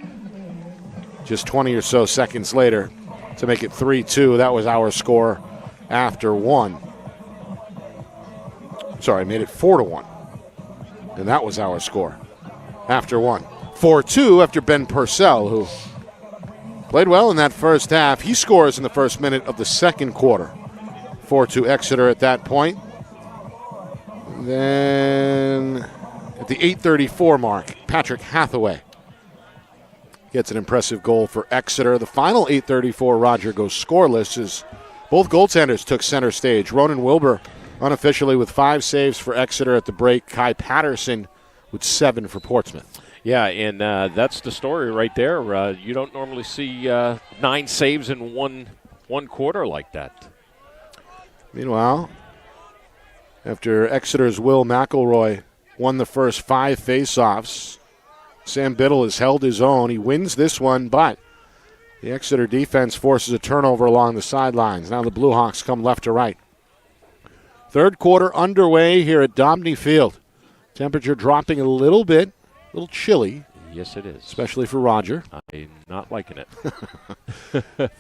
just 20 or so seconds later to make it 3-2. That was our score after one. Sorry, made it 4-1. And that was our score after one. 4-2 after Ben Purcell, who played well in that first half. He scores in the first minute of the second quarter. 4-2 Exeter at that point. Then at the 8:34 mark, Patrick Hathaway gets an impressive goal for Exeter. The final 8:34, Roger, goes scoreless as both goaltenders took center stage. Ronan Wilbur unofficially with 5 saves for Exeter at the break. Kai Patterson with 7 for Portsmouth. Yeah, and that's the story right there. You don't normally see 9 saves in one quarter like that. Meanwhile, after Exeter's Will McElroy won the first 5 faceoffs, Sam Biddle has held his own. He wins this one, but the Exeter defense forces a turnover along the sidelines. Now the Blue Hawks come left to right. Third quarter underway here at Dobney Field. Temperature dropping a little bit, a little chilly. Yes, it is. Especially for Roger. I'm not liking it.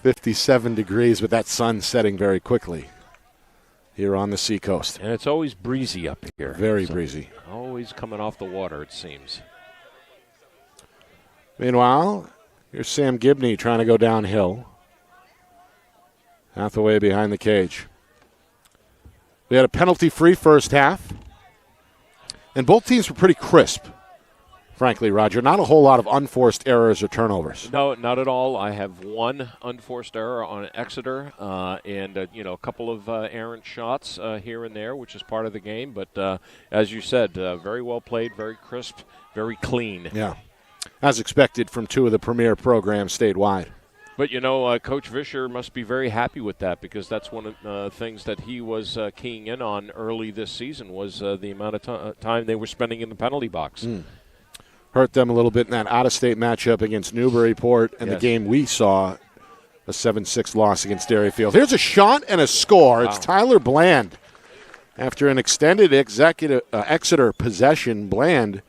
57 degrees, but that sun setting very quickly here on the seacoast. And it's always breezy up here. Very breezy. Always coming off the water, it seems. Meanwhile, here's Sam Gibney trying to go downhill. Hathaway behind the cage. We had a penalty-free first half, and both teams were pretty crisp, frankly, Roger. Not a whole lot of unforced errors or turnovers. No, not at all. I have one unforced error on Exeter and a couple of errant shots here and there, which is part of the game. But as you said, very well played, very crisp, very clean. Yeah, as expected from 2 of the premier programs statewide. But, Coach Vischer must be very happy with that because that's one of the things that he was keying in on early this season was the amount of time they were spending in the penalty box. Hurt them a little bit in that out-of-state matchup against Newburyport and the game we saw, a 7-6 loss against Derryfield. Here's a shot and a score. Wow. It's Tyler Bland. After an extended Exeter possession, Bland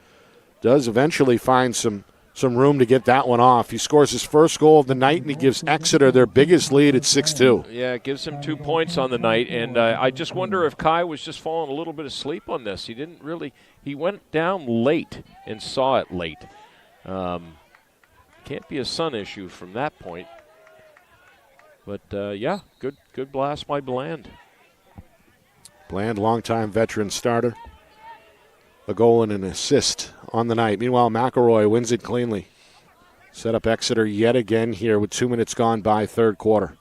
does eventually find some room to get that one off. He scores his first goal of the night, and he gives Exeter their biggest lead at 6-2. Yeah, it gives him 2 points on the night, and I just wonder if Kai was just falling a little bit asleep on this. He went down late and saw it late. Can't be a sun issue from that point. But, good blast by Bland. Bland, longtime veteran starter. A goal and an assist on the night. Meanwhile, McElroy wins it cleanly. Set up Exeter yet again here with 2 minutes gone by third quarter.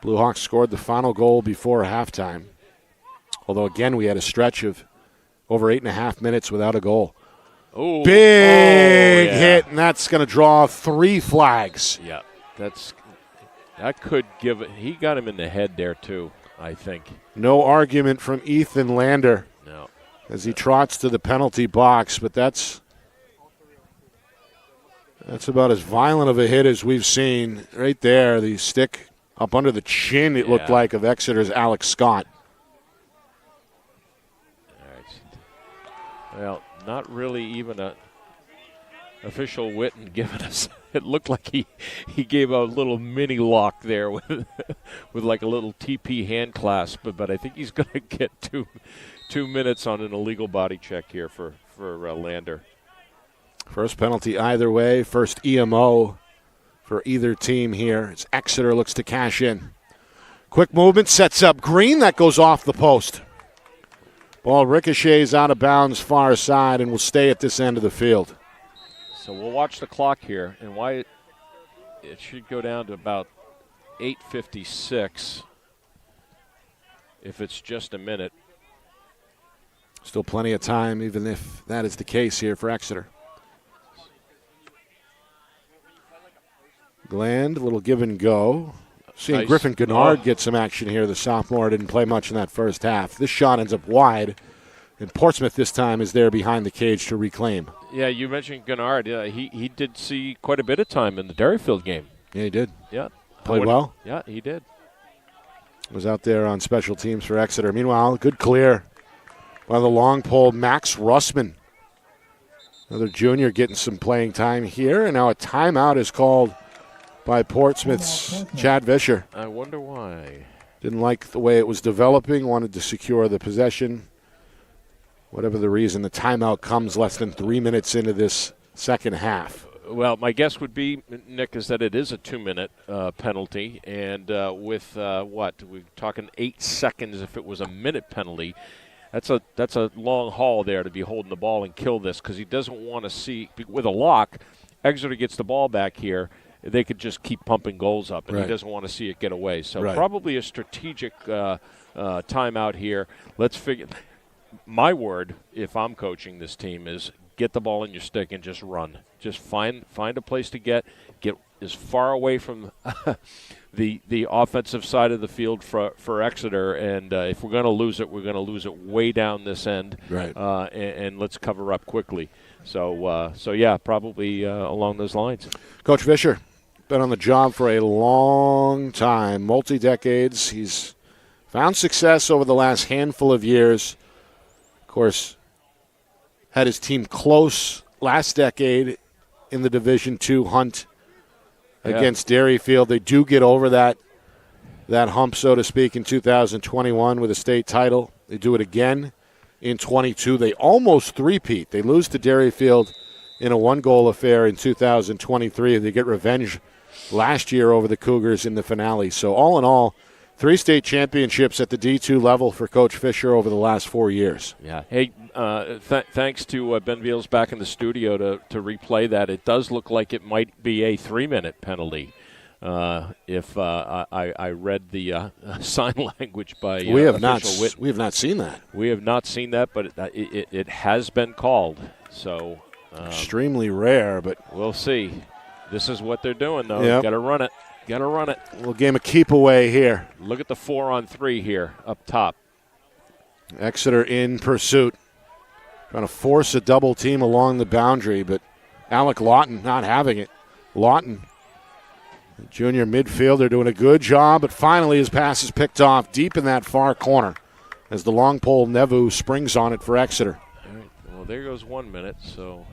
Blue Hawks scored the final goal before halftime. Although, again, we had a stretch of over 8.5 minutes without a goal. Ooh. Big hit, and that's going to draw 3 flags. Yeah, that could give it. He got him in the head there, too, I think. No argument from Ethan Lander. No. As he trots to the penalty box, but that's about as violent of a hit as we've seen. Right there, the stick up under the chin, it looked like, of Exeter's Alex Scott. All right. Well, not really even a official Witten giving us. It looked like he gave a little mini lock there with like a little TP hand clasp, but I think he's going to get two minutes on an illegal body check here for Lander. First penalty either way, first EMO for either team here. As Exeter looks to cash in. Quick movement, sets up Green. That goes off the post. Ball ricochets out of bounds far side and will stay at this end of the field. So we'll watch the clock here, and why it should go down to about 8:56 if it's just a minute. Still plenty of time, even if that is the case here for Exeter. Gland, a little give and go. Seeing Nice. Griffin Gennard get some action here. The sophomore didn't play much in that first half. This shot ends up wide, and Portsmouth this time is there behind the cage to reclaim. Yeah, you mentioned Gennard. He did see quite a bit of time in the Derryfield game. Yeah, he did. Yeah. Played well. Yeah, he did. Was out there on special teams for Exeter. Meanwhile, good clear by the long pole, Max Russman. Another junior getting some playing time here, and now a timeout is called by Portsmouth's Chad Vischer. I wonder why. Didn't like the way it was developing, wanted to secure the possession. Whatever the reason, the timeout comes less than 3 minutes into this second half. Well, my guess would be, Nick, is that it is a 2-minute penalty. And with, we're talking 8 seconds if it was a minute penalty. That's a long haul there to be holding the ball and kill this, because he doesn't want to see, with a lock, Exeter gets the ball back here. They could just keep pumping goals up, and Right. he doesn't want to see it get away. So Right. probably a strategic timeout here. Let's figure. My word, if I'm coaching this team, is get the ball in your stick and just run. Just find a place to get as far away from the offensive side of the field for Exeter. And if we're going to lose it, we're going to lose it way down this end. Right. And let's cover up quickly. So yeah, probably along those lines. Coach Vischer, been on the job for a long time, multi-decades. He's found success over the last handful of years. Of course, had his team close last decade in the Division II hunt against Derryfield. They do get over that hump, so to speak, in 2021 with a state title. They do it again in 22. They almost three-peat. They lose to Derryfield in a one-goal affair in 2023. They get revenge last year over the Cougars in the finale. So all in all, 3 state championships at the D2 level for Coach Vischer over the last 4 years. Yeah. Hey, thanks to Ben Veals back in the studio to replay that. It does look like it might be a 3-minute penalty. If I read the sign language by we have not seen that. We have not seen that, but it has been called. So extremely rare, but we'll see. This is what they're doing, though. Yep. Got to run it. Got to run it. A little game of keep away here. Look at the 4-on-3 here up top. Exeter in pursuit, trying to force a double team along the boundary, but Alec Lawton not having it. Lawton, the junior midfielder, doing a good job, but finally his pass is picked off deep in that far corner as the long pole Nevu springs on it for Exeter. All right. Well, there goes 1 minute, so.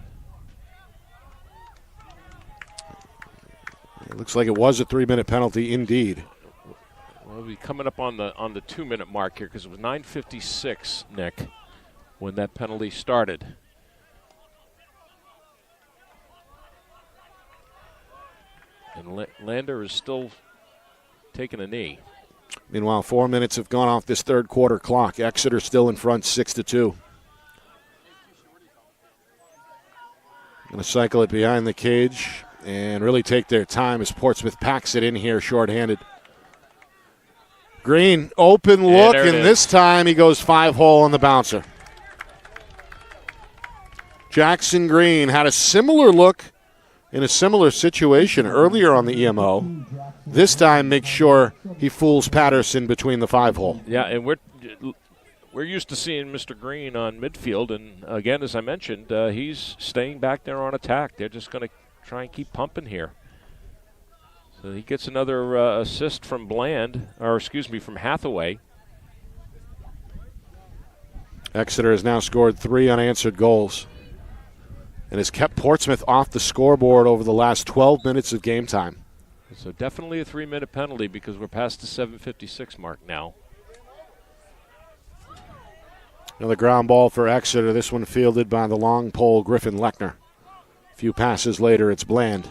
It looks like it was a 3-minute penalty indeed. We'll be coming up on the 2-minute mark here because it was 9:56, Nick, when that penalty started. And Lander is still taking a knee. Meanwhile, 4 minutes have gone off this third quarter clock. Exeter still in front 6-2. Going to cycle it behind the cage and really take their time as Portsmouth packs it in here shorthanded. Green, open look, and this time he goes 5-hole on the bouncer. Jackson Green had a similar look in a similar situation earlier on the EMO. This time makes sure he fools Patterson between the 5-hole. Yeah, and we're used to seeing Mr. Green on midfield, and again, as I mentioned, he's staying back there on attack. They're just going to try and keep pumping here. So he gets another assist from from Hathaway. Exeter has now scored 3 unanswered goals and has kept Portsmouth off the scoreboard over the last 12 minutes of game time. So definitely a 3-minute penalty because we're past the 7:56 mark now. Another ground ball for Exeter. This one fielded by the long pole Griffin Lechner. A few passes later, it's Bland.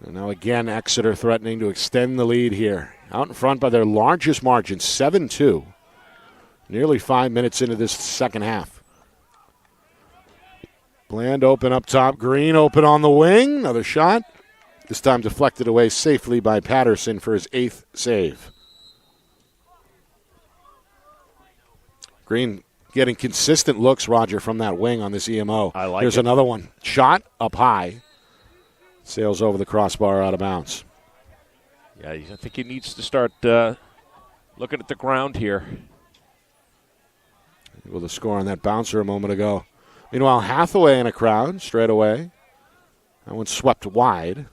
And now again, Exeter threatening to extend the lead here. Out in front by their largest margin, 7-2. Nearly 5 minutes into this second half. Bland open up top. Green open on the wing. Another shot. This time deflected away safely by Patterson for his 8th save. Green getting consistent looks, Roger, from that wing on this EMO. I like There's it. another one. Shot up high. Sails over the crossbar out of bounds. Yeah, I think he needs to start looking at the ground here. Able to score on that bouncer a moment ago. Meanwhile, Hathaway in a crowd straight away. That one swept wide.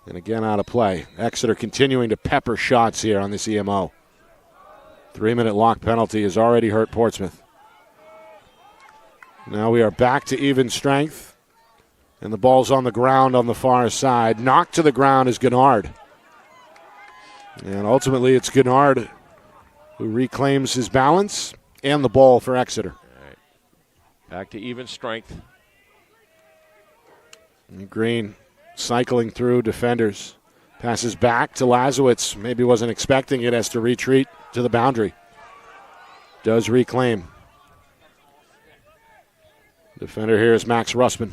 And again out of play. Exeter continuing to pepper shots here on this EMO. 3-minute lock penalty has already hurt Portsmouth. Now we are back to even strength. And the ball's on the ground on the far side. Knocked to the ground is Gennard. And ultimately it's Gennard who reclaims his balance and the ball for Exeter. All right. Back to even strength. And Green cycling through defenders. Passes back to Lazowitz. Maybe wasn't expecting it, has to retreat to the boundary. Does reclaim. Defender here is Max Russman.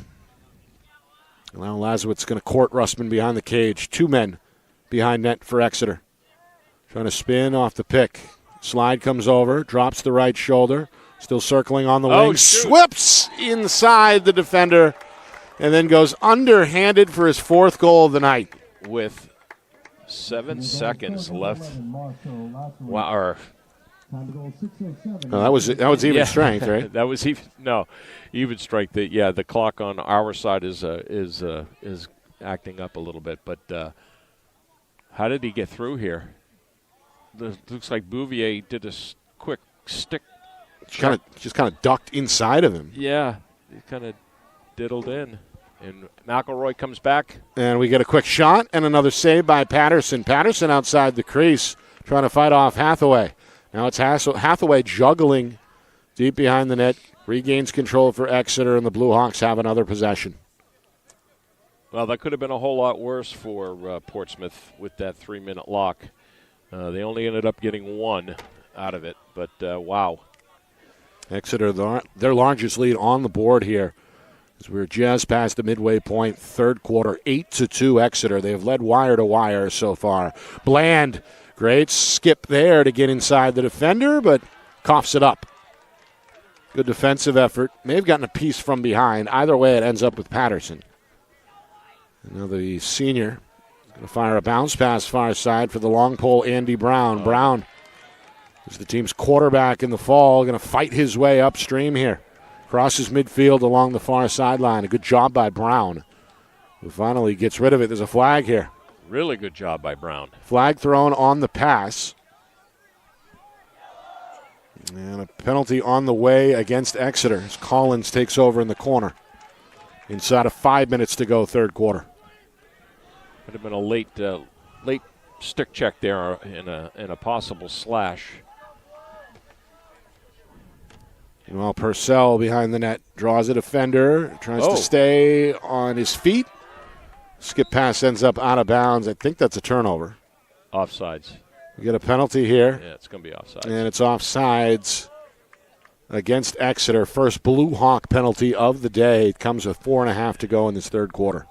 Now Lazowitz going to court Russman behind the cage. 2 men behind net for Exeter. Trying to spin off the pick. Slide comes over, drops the right shoulder. Still circling on the wing. Shoot. Swips inside the defender and then goes underhanded for his 4th goal of the night. With 7 seconds left. Wow. Or, No, that was even strength, right? That was even strength. The clock on our side is acting up a little bit. But how did he get through here? Looks like Bouvier did a quick stick. Just kind of ducked inside of him. Yeah, he kind of diddled in. And McElroy comes back. And we get a quick shot and another save by Patterson. Patterson outside the crease trying to fight off Hathaway. Now it's Hathaway juggling deep behind the net. Regains control for Exeter, and the Blue Hawks have another possession. Well, that could have been a whole lot worse for Portsmouth with that 3-minute lock. They only ended up getting 1 out of it, but wow. Exeter, their largest lead on the board here. As we're just past the midway point, 3rd quarter, 8-2 Exeter. They've led wire to wire so far. Bland, great skip there to get inside the defender, but coughs it up. Good defensive effort. May have gotten a piece from behind. Either way, it ends up with Patterson. And now the senior is going to fire a bounce pass far side for the long pole, Andy Brown. Brown is the team's quarterback in the fall, going to fight his way upstream here. Crosses midfield along the far sideline. A good job by Brown, who finally gets rid of it. There's a flag here. Really good job by Brown. Flag thrown on the pass. And a penalty on the way against Exeter as Collins takes over in the corner. Inside of 5 minutes to go, 3rd quarter. Would have been a late stick check there in a possible slash. Well, Purcell behind the net draws a defender, tries to stay on his feet. Skip pass ends up out of bounds. I think that's a turnover. Offsides. We get a penalty here. Yeah, it's going to be offsides. And it's offsides against Exeter. First Blue Hawk penalty of the day. It comes with 4.5 to go in this 3rd quarter.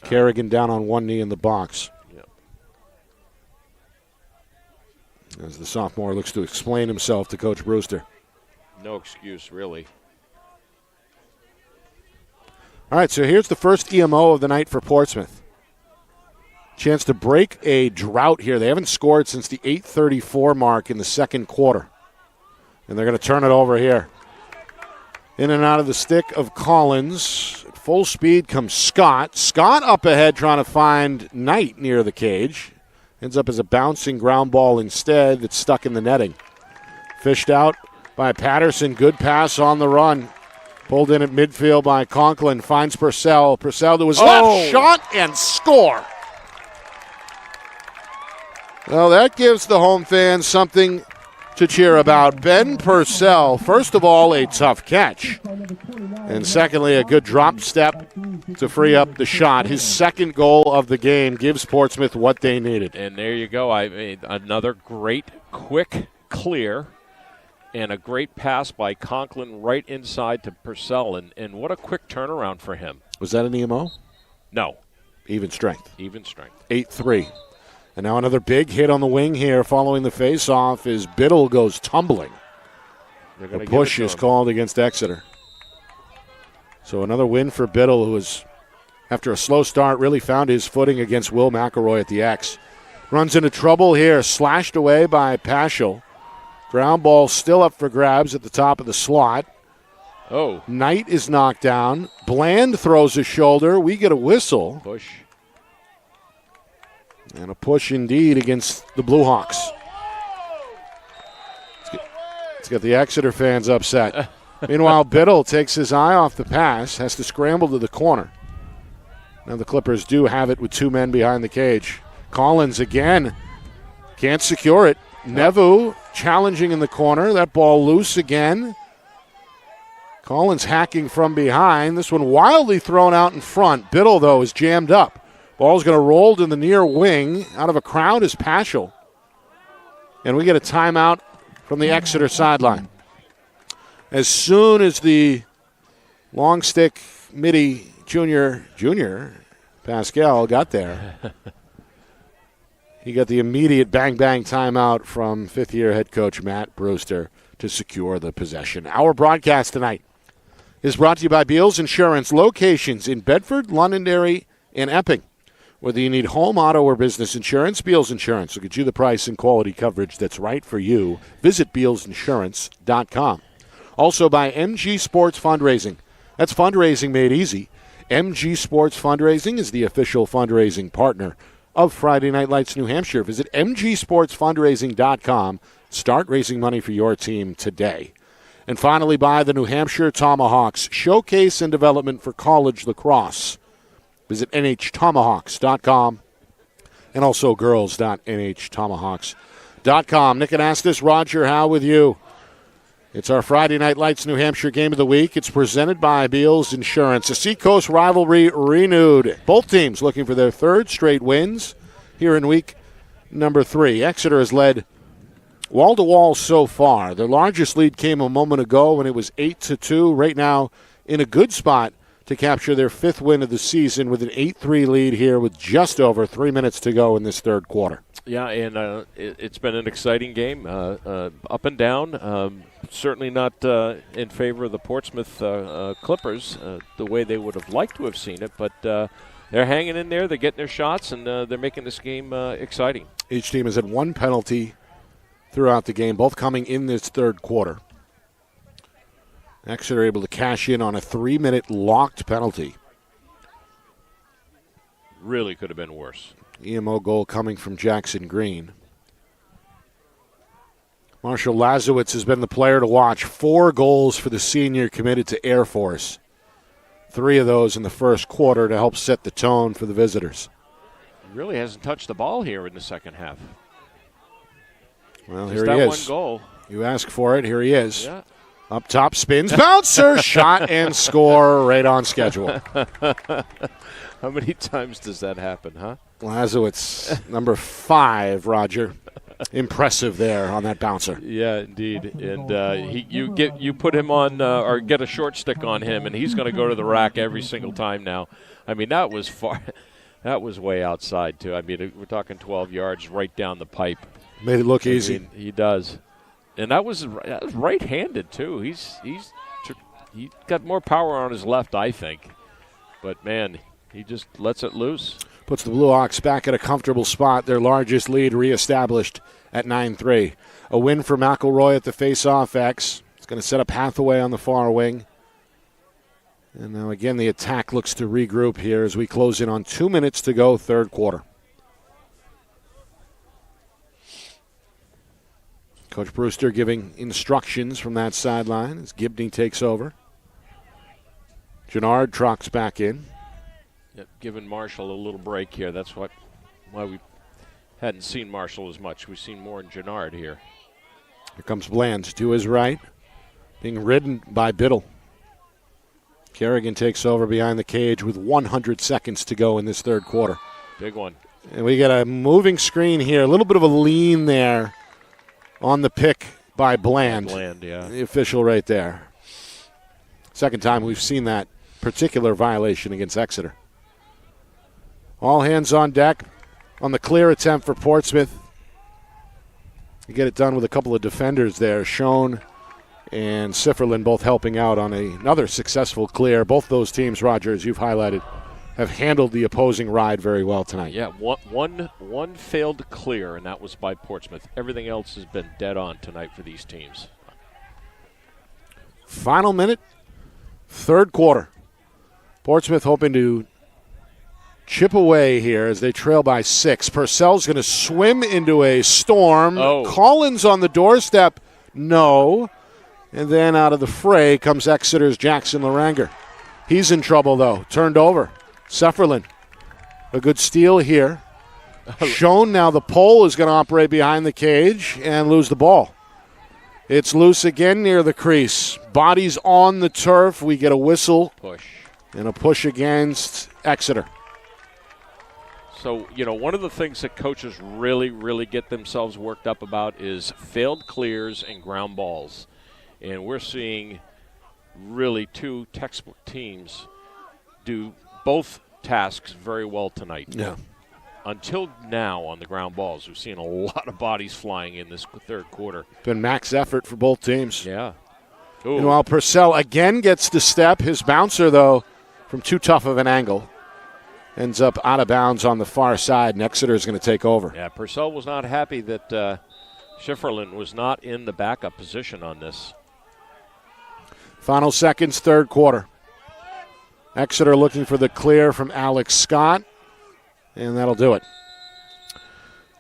Kerrigan down on one knee in the box. As the sophomore looks to explain himself to Coach Brewster. No excuse, really. All right, so here's the first EMO of the night for Portsmouth. Chance to break a drought here. They haven't scored since the 8:34 mark in the 2nd quarter. And they're going to turn it over here. In and out of the stick of Collins. At full speed comes Scott. Scott up ahead trying to find Knight near the cage. Ends up as a bouncing ground ball instead that's stuck in the netting. Fished out by Patterson. Good pass on the run. Pulled in at midfield by Conklin. Finds Purcell. Purcell to his left. Shot and score. Well, that gives the home fans something to cheer about. Ben Purcell, first of all, a tough catch. And secondly, a good drop step to free up the shot. His second goal of the game gives Portsmouth what they needed. And there you go. Another great, quick clear and a great pass by Conklin right inside to Purcell. And what a quick turnaround for him. Was that an EMO? No. Even strength. 8-3. And now another big hit on the wing here following the face-off as Biddle goes tumbling. The push is called against Exeter. So another win for Biddle, who has, after a slow start, really found his footing against Will McElroy at the X. Runs into trouble here, slashed away by Paschal. Ground ball still up for grabs at the top of the slot. Oh. Knight is knocked down. Bland throws a shoulder. We get a whistle. Push. And a push indeed against the Blue Hawks. Let's get the Exeter fans upset. Meanwhile, Biddle takes his eye off the pass, has to scramble to the corner. Now the Clippers do have it with two men behind the cage. Collins again can't secure it. Nevu challenging in the corner. That ball loose again. Collins hacking from behind. This one wildly thrown out in front. Biddle, though, is jammed up. Ball's going to roll to the near wing. Out of a crowd is Paschal. And we get a timeout from the Exeter sideline. As soon as the long stick midi junior Pascal got there, he got the immediate bang-bang timeout from fifth-year head coach Matt Brewster to secure the possession. Our broadcast tonight is brought to you by Beals Insurance, locations in Bedford, Londonderry, and Epping. Whether you need home, auto, or business insurance, Beals Insurance will get you the price and quality coverage that's right for you. Visit BealsInsurance.com. Also by MG Sports Fundraising. That's fundraising made easy. MG Sports Fundraising is the official fundraising partner of Friday Night Lights New Hampshire. Visit mgsportsfundraising.com. Start raising money for your team today. And finally by the New Hampshire Tomahawks, showcase and development for college lacrosse. Visit nhtomahawks.com and also girls.nhtomahawks.com. Nick Anastas, Roger Howe with you. It's our Friday Night Lights New Hampshire Game of the Week. It's presented by Beals Insurance. The Seacoast rivalry renewed. Both teams looking for their third straight wins here in week number 3. Exeter has led wall-to-wall so far. Their largest lead came a moment ago when it was 8-2. Right now in a good spot to capture their 5th win of the season with an 8-3 lead here with just over 3 minutes to go in this third quarter. Yeah, and it's been an exciting game, up and down. Certainly not in favor of the Portsmouth Clippers the way they would have liked to have seen it, but they're hanging in there. They're getting their shots, and they're making this game exciting. Each team has had one penalty throughout the game, both coming in this third quarter. Exeter able to cash in on a 3-minute locked penalty. Really could have been worse. EMO goal coming from Jackson Green. Marshall Lazowitz has been the player to watch. 4 goals for the senior committed to Air Force. 3 of those in the first quarter to help set the tone for the visitors. He really hasn't touched the ball here in the second half. Well, just here he that is. One goal. You ask for it, here he is. Yeah. Up top, spins, bouncer, shot, and score right on schedule. How many times does that happen, huh? Lazowitz, number 5, Roger. Impressive there on that bouncer. Yeah, indeed. And you put him on or get a short stick on him, and he's going to go to the rack every single time now. I mean, that was far. That was way outside too. I mean, we're talking 12 yards right down the pipe. Made it look easy. Mean, he does. And that was right-handed too. He got more power on his left, I think. But man, he just lets it loose. Puts the Blue Hawks back at a comfortable spot. Their largest lead reestablished at 9-3. A win for McElroy at the face-off X. It's going to set up Hathaway on the far wing. And now again, the attack looks to regroup here as we close in on 2 minutes to go, third quarter. Coach Brewster giving instructions from that sideline as Gibney takes over. Gennard trots back in. Yep, giving Marshall a little break here. That's why we hadn't seen Marshall as much. We've seen more in Gennard here. Here comes Bland to his right, being ridden by Biddle. Kerrigan takes over behind the cage with 100 seconds to go in this third quarter. Big one. And we get a moving screen here. A little bit of a lean there on the pick by Bland. Bland, yeah. The official right there. Second time we've seen that particular violation against Exeter. All hands on deck on the clear attempt for Portsmouth. You get it done with a couple of defenders there. Schoen and Sifferlin both helping out on another successful clear. Both those teams, Roger, as you've highlighted, have handled the opposing ride very well tonight. Yeah, one failed clear, and that was by Portsmouth. Everything else has been dead on tonight for these teams. Final minute, third quarter. Portsmouth hoping to chip away here as they trail by 6. Purcell's going to swim into a storm. Oh. Collins on the doorstep, no. And then out of the fray comes Exeter's Jackson Laranger. He's in trouble, though. Turned over. Sefferlin. A good steal here. Shown now the pole is going to operate behind the cage and lose the ball. It's loose again near the crease. Bodies on the turf. We get a whistle. Push. And a push against Exeter. So, one of the things that coaches really, really get themselves worked up about is failed clears and ground balls. And we're seeing really two textbook teams do both tasks very well tonight. Yeah. Until now on the ground balls, we've seen a lot of bodies flying in this third quarter. Been max effort for both teams. Yeah. Ooh. Meanwhile, Purcell again gets to step. His bouncer, though, from too tough of an angle, ends up out of bounds on the far side, and Exeter is going to take over. Yeah, Purcell was not happy that Schifferlin was not in the backup position on this. Final seconds, third quarter. Exeter looking for the clear from Alex Scott, and that'll do it.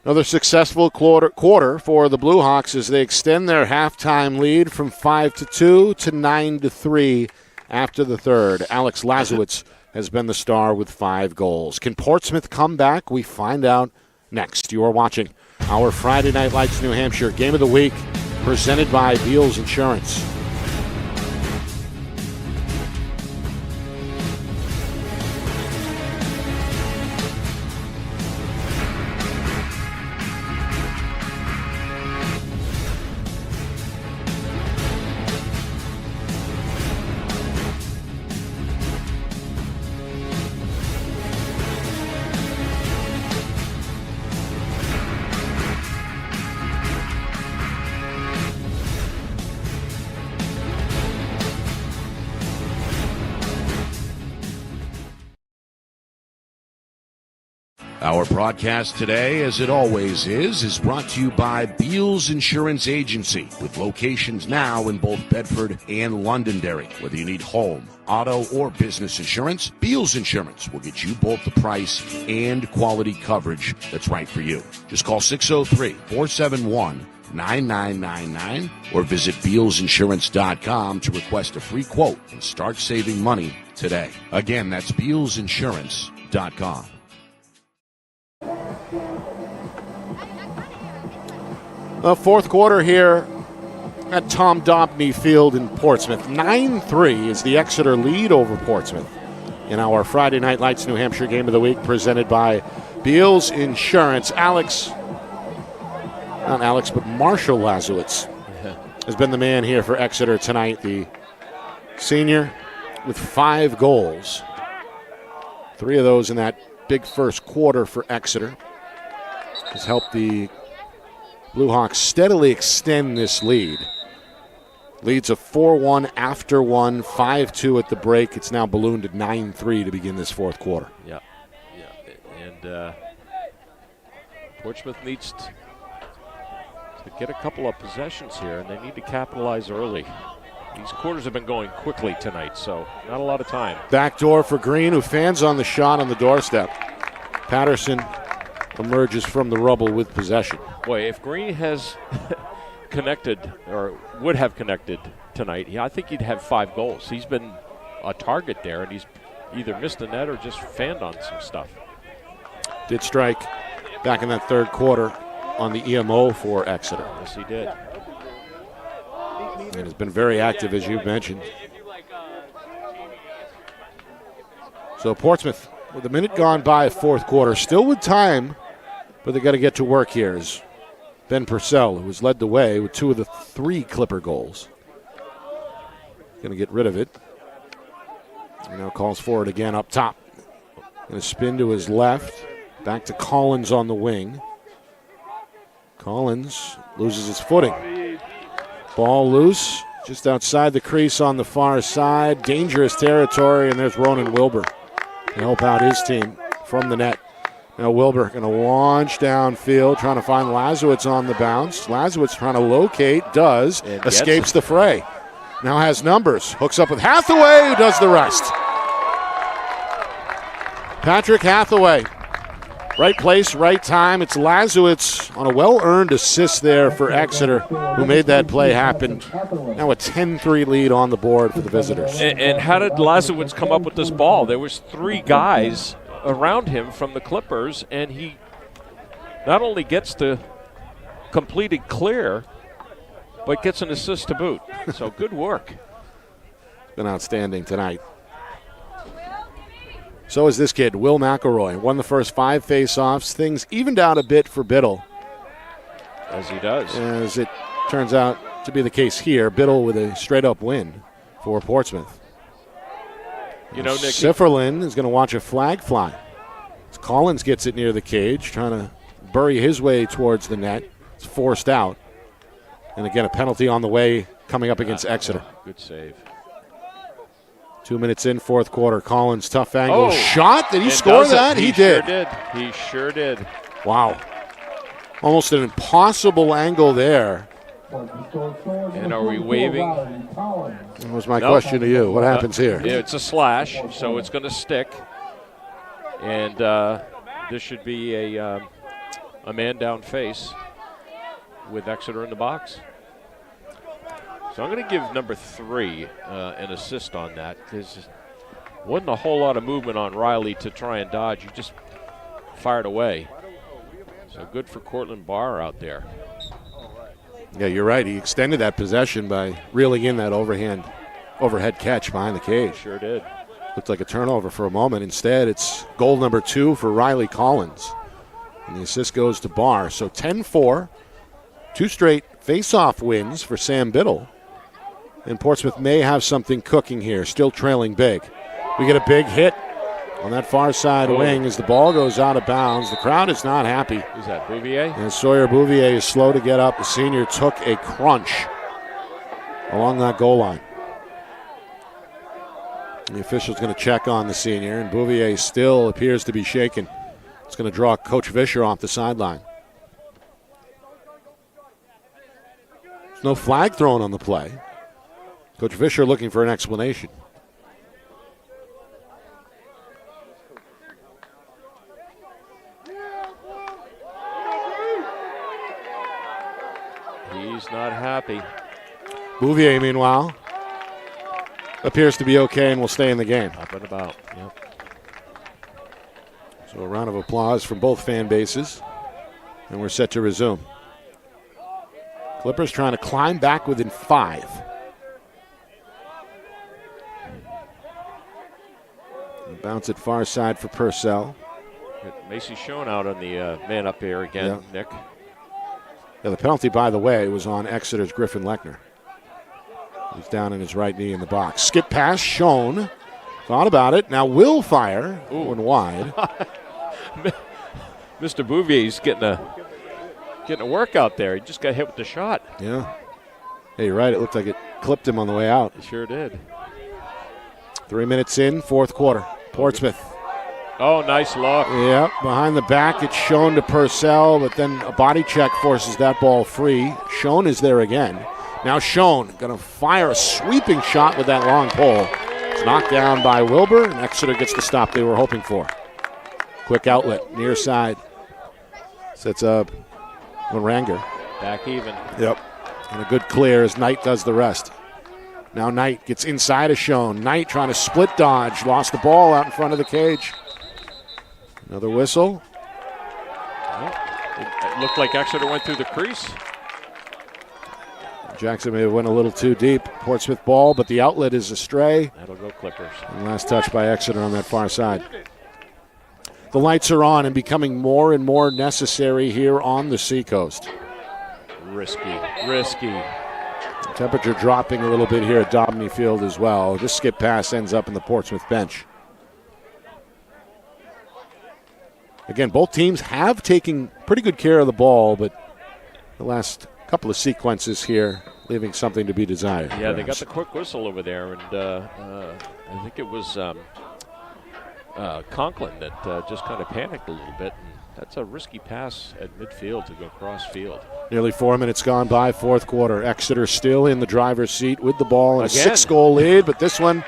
Another successful quarter for the Blue Hawks as they extend their halftime lead from 5-2 to 9-3 after the third. Alex Lazowitz has been the star with 5 goals. Can Portsmouth come back? We find out next. You are watching our Friday Night Lights New Hampshire Game of the Week, presented by Beals Insurance. Our broadcast today, as it always is brought to you by Beals Insurance Agency, with locations now in both Bedford and Londonderry. Whether you need home, auto, or business insurance, Beals Insurance will get you both the price and quality coverage that's right for you. Just call 603-471-9999 or visit BealsInsurance.com to request a free quote and start saving money today. Again, that's BealsInsurance.com. The fourth quarter here at Tom Dobney Field in Portsmouth. 9-3 is the Exeter lead over Portsmouth in our Friday Night Lights New Hampshire Game of the Week, presented by Beals Insurance. Marshall Lazowitz has been the man here for Exeter tonight. The senior with 5 goals. 3 of those in that big first quarter for Exeter has helped the Blue Hawks steadily extend this lead. Leads a 4-1 after 1, 5-2 at the break. It's now ballooned to 9-3 to begin this fourth quarter. Yeah. And Portsmouth needs to get a couple of possessions here, and they need to capitalize early. These quarters have been going quickly tonight, so not a lot of time. Back door for Green, who fans on the shot on the doorstep. Patterson emerges from the rubble with possession. Boy, if Green has connected, or would have connected tonight, I think he'd have 5 goals. He's been a target there, and he's either missed the net or just fanned on some stuff. Did strike back in that third quarter on the EMO for Exeter. Yes, he did. And has been very active, as you mentioned. So Portsmouth, with a minute gone by, fourth quarter, still with time, but they got to get to work here. As Ben Purcell, who has led the way with 2 of the 3 Clipper goals, going to get rid of it. And now calls for it again up top. Going to spin to his left. Back to Collins on the wing. Collins loses his footing. Ball loose, just outside the crease on the far side. Dangerous territory, and there's Ronan Wilbur to help out his team from the net. Now Wilbur going to launch downfield, trying to find Lazowitz on the bounce. Lazowitz trying to locate, does, escapes the fray. Now has numbers, hooks up with Hathaway, who does the rest. Patrick Hathaway, right place, right time. It's Lazowitz on a well-earned assist there for Exeter, who made that play happen. Now a 10-3 lead on the board for the visitors. And how did Lazowitz come up with this ball? There was 3 guys around him from the Clippers, and he not only gets the completed clear, but gets an assist to boot. So good work. Been outstanding tonight. So is this kid, Will McElroy. Won the first 5 face-offs. Things evened out a bit for Biddle. As he does. As it turns out to be the case here. Biddle with a straight-up win for Portsmouth. You know, Nick, Sifferlin is going to watch a flag fly. As Collins gets it near the cage, trying to bury his way towards the net. It's forced out. And again, a penalty on the way coming up against Exeter. Good save. 2 minutes in, fourth quarter. Collins, tough angle. Shot. Did he score that? He did. He sure did. Wow. Almost an impossible angle there. And are we waving? That was my question to you. What happens here? Yeah, it's a slash, so it's going to stick. And this should be a man down face with Exeter in the box. So I'm going to give number 3 an assist on that, because wasn't a whole lot of movement on Riley to try and dodge. He just fired away. So good for Cortland Barr out there. Yeah, you're right. He extended that possession by reeling in that overhead catch behind the cage. Sure did. Looked like a turnover for a moment. Instead, it's goal number 2 for Riley Collins. And the assist goes to Barr. So 10-4, 2 straight face-off wins for Sam Biddle. And Portsmouth may have something cooking here, still trailing big. We get a big hit on that far side wing as the ball goes out of bounds. The crowd is not happy. Is that Bouvier? And Sawyer Bouvier is slow to get up. The senior took a crunch along that goal line. The official's going to check on the senior, and Bouvier still appears to be shaken. It's going to draw Coach Vischer off the sideline. There's no flag thrown on the play. Coach Vischer looking for an explanation. He's not happy. Bouvier, meanwhile, appears to be okay and will stay in the game. Up and about. Yep. So a round of applause from both fan bases, and we're set to resume. Clippers trying to climb back within 5. Bounce it far side for Purcell. Macy Schoen out on the man up here again, Nick. Yeah, the penalty, by the way, was on Exeter's Griffin Lechner. He's down in his right knee in the box. Skip pass, Schoen. Thought about it. Now will fire. One wide. Mr. Bouvier's getting a workout there. He just got hit with the shot. Yeah. Hey, you're right. It looked like it clipped him on the way out. It sure did. 3 minutes in, fourth quarter. Portsmouth. Oh, nice look. Yep, behind the back, it's shown to Purcell, but then a body check forces that ball free. Schoen is there again. Now Schoen going to fire a sweeping shot with that long pole. It's knocked down by Wilbur, and Exeter gets the stop they were hoping for. Quick outlet, near side. Sets up Laranger. Back even. Yep, and a good clear as Knight does the rest. Now Knight gets inside of Schoen. Knight trying to split dodge. Lost the ball out in front of the cage. Another whistle. Well, it looked like Exeter went through the crease. Jackson may have went a little too deep. Portsmouth ball, but the outlet is astray. That'll go Clippers. And last touch by Exeter on that far side. The lights are on and becoming more and more necessary here on the Seacoast. Risky. Temperature dropping a little bit here at Dobney Field as well. This skip pass ends up in the Portsmouth bench. Again, both teams have taken pretty good care of the ball, but the last couple of sequences here leaving something to be desired. Yeah, they got the quick whistle over there, and I think it was Conklin that just kind of panicked a little bit. And that's a risky pass at midfield to go cross field. Nearly 4 minutes gone by, fourth quarter. Exeter still in the driver's seat with the ball and a Again. 6-goal lead, but this one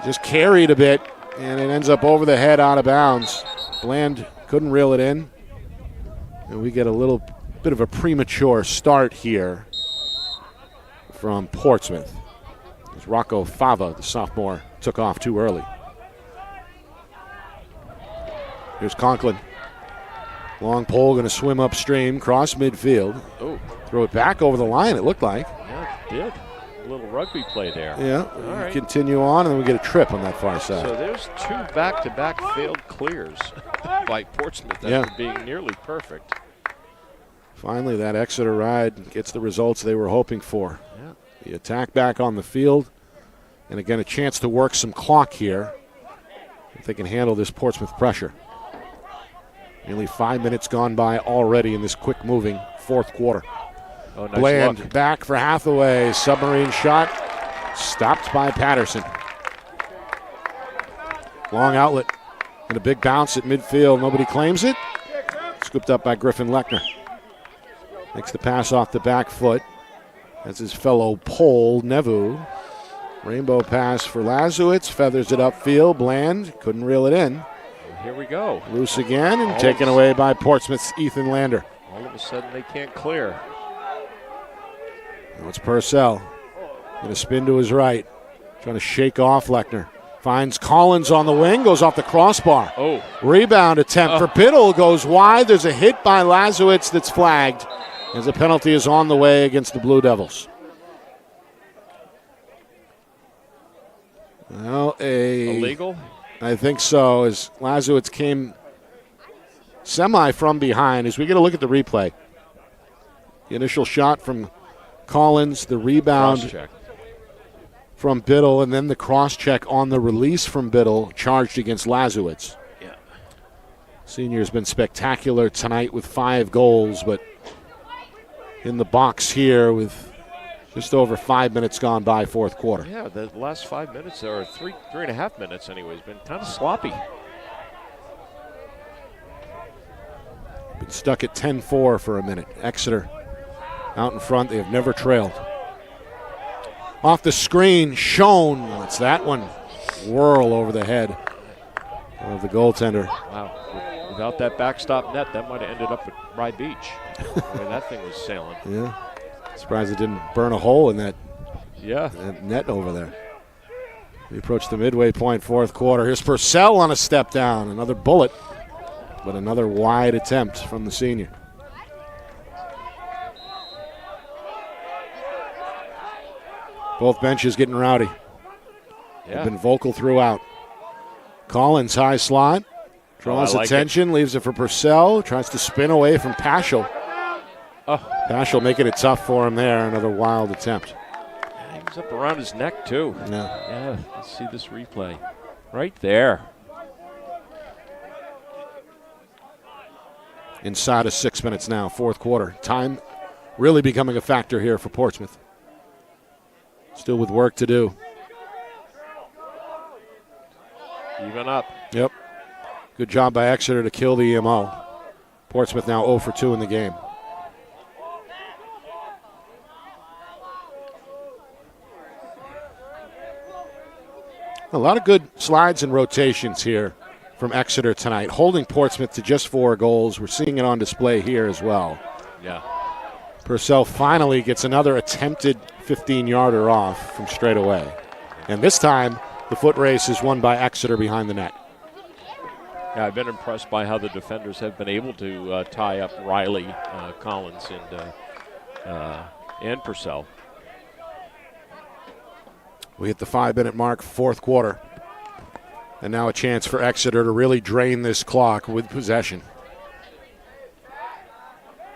just carried a bit, and it ends up over the head out of bounds. Bland couldn't reel it in, and we get a little bit of a premature start here from Portsmouth, as Rocco Fava, the sophomore, took off too early. Here's Conklin. Long pole going to swim upstream, cross midfield. Oh, Throw it back over the line, it looked like. yeah, it did. A little rugby play there. Yeah, All right. Continue on, and then we get a trip on that far side. So there's two back-to-back failed clears by Portsmouth after being nearly perfect. Finally, that Exeter ride gets the results they were hoping for. Yeah. The attack back on the field, and again, a chance to work some clock here if they can handle this Portsmouth pressure. Nearly 5 minutes gone by already in this quick-moving fourth quarter. Oh, nice Bland look. back for Hathaway. Submarine shot stopped by Patterson. Long outlet and a big bounce at midfield. Nobody claims it. Scooped up by Griffin Lechner. Makes the pass off the back foot. That's his fellow Pole, Nevu. Rainbow pass for Lazowitz. Feathers it upfield. Bland couldn't reel it in. Here we go. Loose again and taken away by Portsmouth's Ethan Lander. All of a sudden they can't clear. Now it's Purcell. Going to spin to his right. Trying to shake off Lechner. Finds Collins on the wing. Goes off the crossbar. Oh. Rebound attempt for Biddle. Goes wide. There's a hit by Lazowitz that's flagged as a penalty is on the way against the Blue Devils. Well, Illegal? I think so, as Lazowitz came semi from behind. As we get a look at the replay, the initial shot from Collins, the rebound Cross-check. from Biddle, and then the cross-check on the release from Biddle charged against Lazowitz. Yeah. Senior's been spectacular tonight with 5 goals, but in the box here with just over 5 minutes gone by fourth quarter. Yeah, the last 5 minutes, or three and a half minutes anyway, has been kind of sloppy. Been stuck at 10-4 for a minute. Exeter out in front. They have never trailed. Off the screen, Schoen lets that one whirl over the head of the goaltender. Wow. Without that backstop net, that might have ended up at Rye Beach. The way that thing was sailing. Yeah. Surprised it didn't burn a hole in that Yeah. net over there. We approach the midway point, fourth quarter. Here's Purcell on a step down. Another bullet, but another wide attempt from the senior. Both benches getting rowdy. Yeah. They've been vocal throughout. Collins, high slot. Draws I like attention, leaves it for Purcell. Tries to spin away from Paschal. Oh. Paschal making it tough for him there. Another wild attempt. He was up around his neck, too. Yeah. Yeah, let's see this replay. Right there. Inside of 6 minutes now, fourth quarter. Time really becoming a factor here for Portsmouth. Still with work to do. Even up. Yep. Good job by Exeter to kill the EMO. Portsmouth now 0 for 2 in the game. A lot of good slides and rotations here from Exeter tonight, holding Portsmouth to just 4 goals. We're seeing it on display here as well. Yeah. Purcell finally gets another attempted 15-yarder off from straight away. And this time, the foot race is won by Exeter behind the net. Yeah, I've been impressed by how the defenders have been able to tie up Riley, Collins, and Purcell. We hit the 5-minute mark, fourth quarter. And now a chance for Exeter to really drain this clock with possession.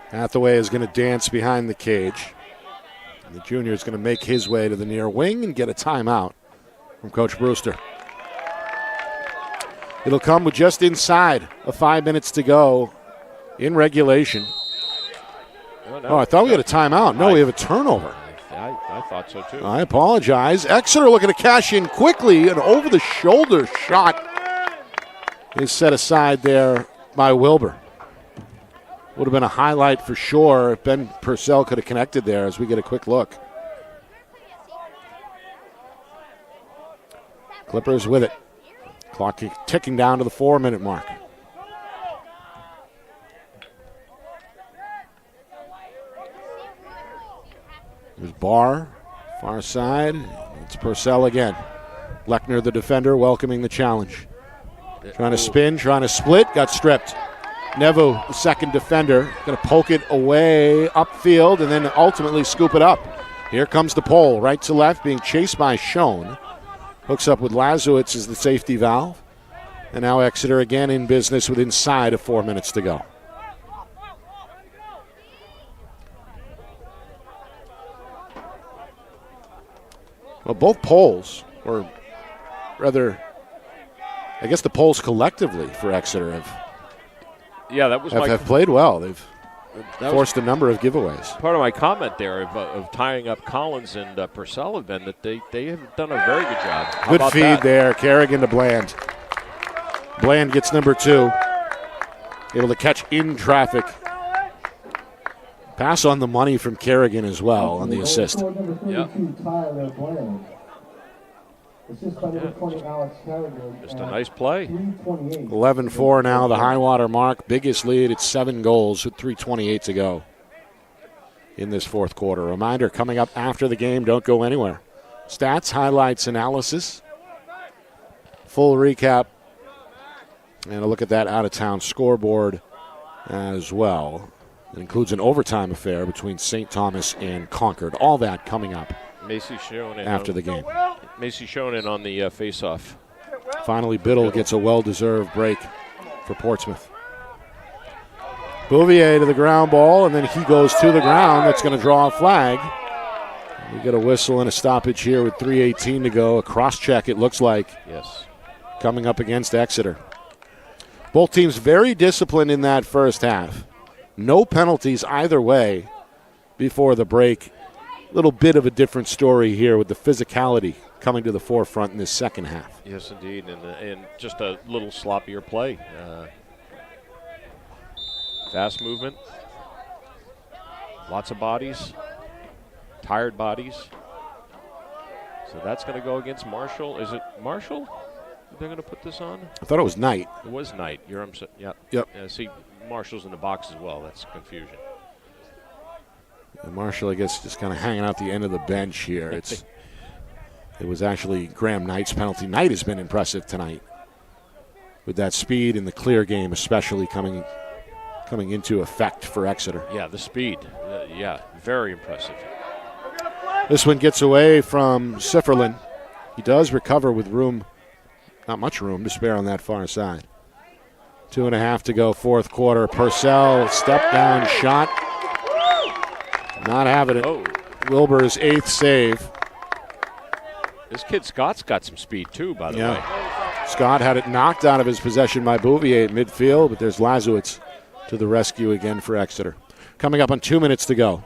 Hathaway is going to dance behind the cage. And the junior is going to make his way to the near wing and get a timeout from Coach Brewster. It'll come with just inside of 5 minutes to go in regulation. Oh, I thought we had a timeout. No, we have a turnover. I thought so too. I apologize. Exeter looking to cash in quickly. An over-the-shoulder shot is set aside there by Wilbur. Would have been a highlight for sure if Ben Purcell could have connected there as we get a quick look. Clippers with it. Clock ticking down to the 4-minute mark. There's Barr, far side. It's Purcell again. Lechner, the defender, welcoming the challenge. Trying to spin, trying to split, got stripped. Nevo, the second defender, going to poke it away upfield and then ultimately scoop it up. Here comes the pole, right to left, being chased by Schoen. Hooks up with Lazowitz as the safety valve. And now Exeter again in business with inside of 4 minutes to go. Well, both poles, or rather, I guess the poles collectively for Exeter have played well. They've forced a number of giveaways. Part of my comment there of tying up Collins and Purcell have been that they have done a very good job. Good feed there. Kerrigan to Bland. Bland gets number 2. Able to catch in traffic. Pass on the money from Kerrigan as well on the assist. Yeah. Just a nice play. 11-4 now, the high water mark. Biggest lead, it's 7 goals with 3:28 to go in this fourth quarter. Reminder, coming up after the game, don't go anywhere. Stats, highlights, analysis. Full recap. And a look at that out-of-town scoreboard as well. It includes an overtime affair between St. Thomas and Concord. All that coming up after the game. Macy Schoen on the face-off. Finally, Biddle gets a well-deserved break for Portsmouth. Bouvier to the ground ball, and then he goes to the ground. That's going to draw a flag. We get a whistle and a stoppage here with 3:18 to go. A cross-check, it looks like. Yes. Coming up against Exeter. Both teams very disciplined in that first half. No penalties either way before the break. A little bit of a different story here with the physicality coming to the forefront in this second half. Yes, indeed, and just a little sloppier play. Fast movement, lots of bodies, tired bodies. So that's going to go against Marshall. Is it Marshall they're going to put this on? I thought it was Knight. It was Knight. Yep. See, Marshall's in the box as well. That's confusion. And Marshall, I guess, just kind of hanging out the end of the bench here. It was actually Graham Knight's penalty. Knight has been impressive tonight with that speed in the clear game, especially coming into effect for Exeter. Yeah, the speed. Very impressive. This one gets away from Sifferlin. He does recover with room, not much room to spare on that far side. 2.5 to go, fourth quarter. Purcell, step down shot. Not having it. Oh. Wilbur's 8th save. This kid Scott's got some speed too, by the way. Scott had it knocked out of his possession by Bouvier at midfield, but there's Lazowitz to the rescue again for Exeter. Coming up on 2 minutes to go.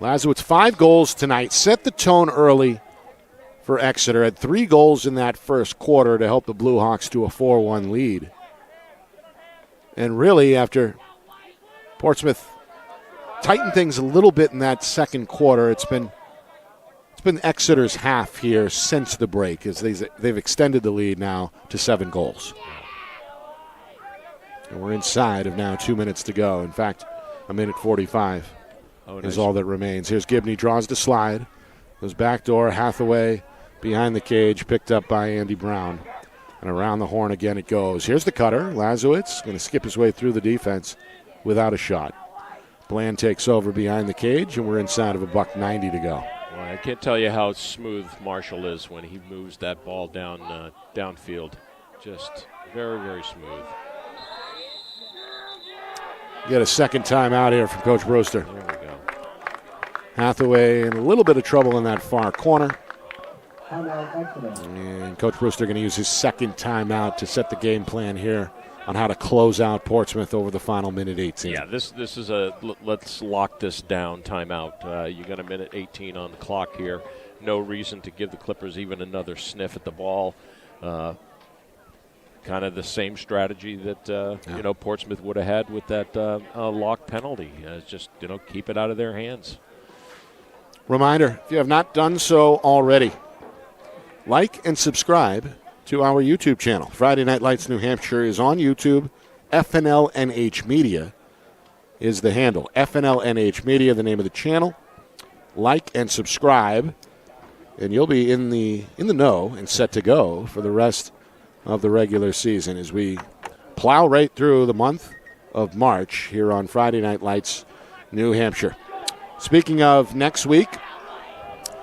Lazowitz, 5 goals tonight. Set the tone early for Exeter. Had 3 goals in that first quarter to help the Blue Hawks to a 4-1 lead. And really, after Portsmouth tightened things a little bit in that second quarter, it's been Exeter's half here since the break, as they've extended the lead now to 7 goals. And we're inside of now 2 minutes to go. In fact, a minute 45 is all that remains. Here's Gibney, draws the slide. Goes backdoor, Hathaway behind the cage, picked up by Andy Brown. And around the horn again it goes. Here's the cutter. Lazowitz going to skip his way through the defense without a shot. Bland takes over behind the cage, and we're inside of $1.90 to go. Well, I can't tell you how smooth Marshall is when he moves that ball downfield. Just very, very smooth. Get a second timeout here from Coach Brewster. There we go. Hathaway in a little bit of trouble in that far corner. Timeout, Exeter. And Coach Brewster going to use his second timeout to set the game plan here on how to close out Portsmouth over the final minute 18. Yeah, this is a let's lock this down timeout. You got a minute 18 on the clock here. No reason to give the Clippers even another sniff at the ball. Kind of the same strategy that Portsmouth would have had with that lock penalty. Just keep it out of their hands. Reminder, if you have not done so already, like and subscribe to our YouTube channel. Friday Night Lights New Hampshire is on YouTube. FNLNH Media is the handle. FNLNH Media, the name of the channel. Like and subscribe, and you'll be in the know and set to go for the rest of the regular season as we plow right through the month of March here on Friday Night Lights New Hampshire. Speaking of next week,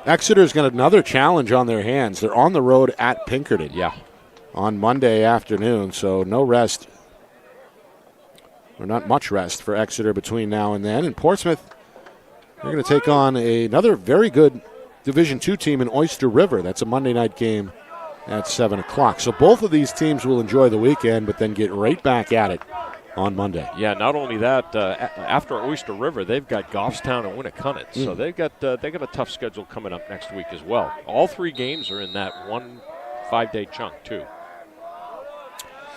Exeter's got another challenge on their hands. They're on the road at Pinkerton on Monday afternoon, so no rest, or not much rest for Exeter between now and then. And Portsmouth, they're going to take on another very good Division II team in Oyster River. That's a Monday night game at 7 o'clock. So both of these teams will enjoy the weekend, but then get right back at it on Monday. Yeah, not only that, after Oyster River, they've got Goffstown and Winnicott. So they got a tough schedule coming up next week as well. All three games are in that 1 5-day chunk, too.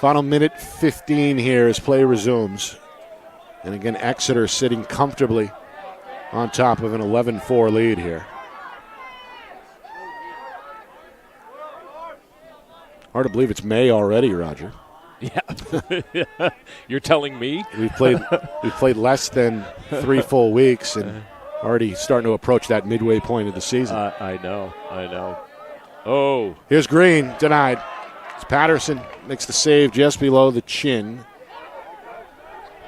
Final minute 15 here as play resumes. And again, Exeter sitting comfortably on top of an 11-4 lead here. Hard to believe it's May already, Roger. Yeah. You're telling me? We've played less than 3 full weeks and already starting to approach that midway point of the season. I know. Oh. Here's Green, denied. It's Patterson makes the save just below the chin.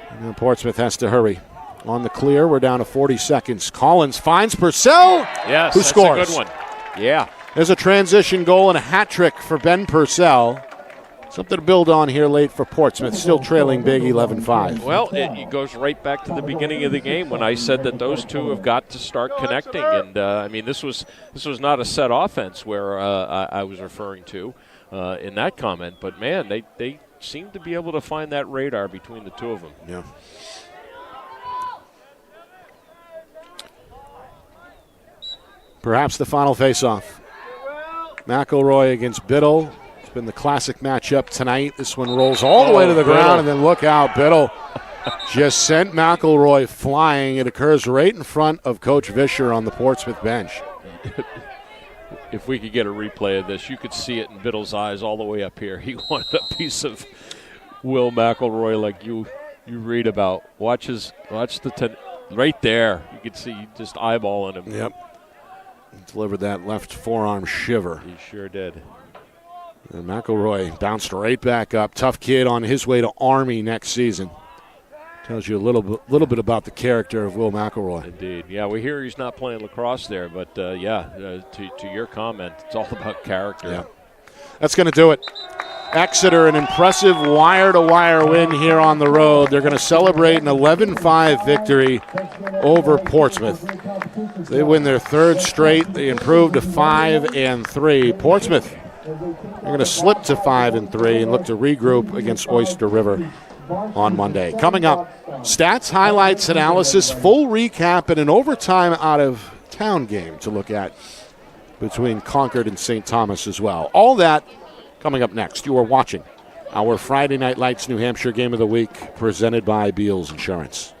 And then Portsmouth has to hurry. On the clear, we're down to 40 seconds. Collins finds Purcell. Yes, who that's scores. a good one. Yeah. There's a transition goal and a hat trick for Ben Purcell. Something to build on here late for Portsmouth, still trailing big 11-5. Well, it goes right back to the beginning of the game when I said that those two have got to start connecting. And, this was not a set offense where I was referring to in that comment. But, man, they seem to be able to find that radar between the two of them. Yeah. Perhaps the final face-off. McElroy against Biddle. It's been the classic matchup tonight. This one rolls all the way to the ground, and then look out. Biddle just sent McElroy flying. It occurs right in front of Coach Vischer on the Portsmouth bench. If we could get a replay of this, you could see it in Biddle's eyes all the way up here. He wanted a piece of Will McElroy like you read about. Watch right there. You could see just eyeballing him. Yep. Delivered that left forearm shiver. He sure did. And McElroy bounced right back up. Tough kid on his way to Army next season. Tells you a little bit about the character of Will McElroy. Indeed. Yeah, we hear he's not playing lacrosse there, but to your comment, it's all about character. Yeah. That's going to do it. Exeter, an impressive wire-to-wire win here on the road. They're going to celebrate an 11-5 victory over Portsmouth. They win their third straight. They improve to 5-3. Portsmouth, they're going to slip to 5-3 and look to regroup against Oyster River on Monday. Coming up, stats, highlights, analysis, full recap, and an overtime out-of-town game to look at between Concord and St. Thomas as well. All that coming up next. You are watching our Friday Night Lights New Hampshire Game of the Week presented by Beals Insurance.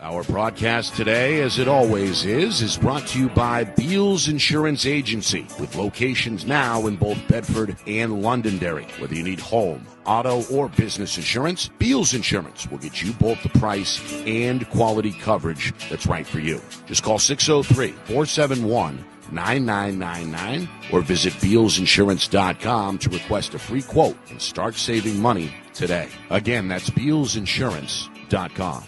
Our broadcast today, as it always is brought to you by Beals Insurance Agency, with locations now in both Bedford and Londonderry. Whether you need home, auto, or business insurance, Beals Insurance will get you both the price and quality coverage that's right for you. Just call 603-471-9999 or visit BealsInsurance.com to request a free quote and start saving money today. Again, that's BealsInsurance.com.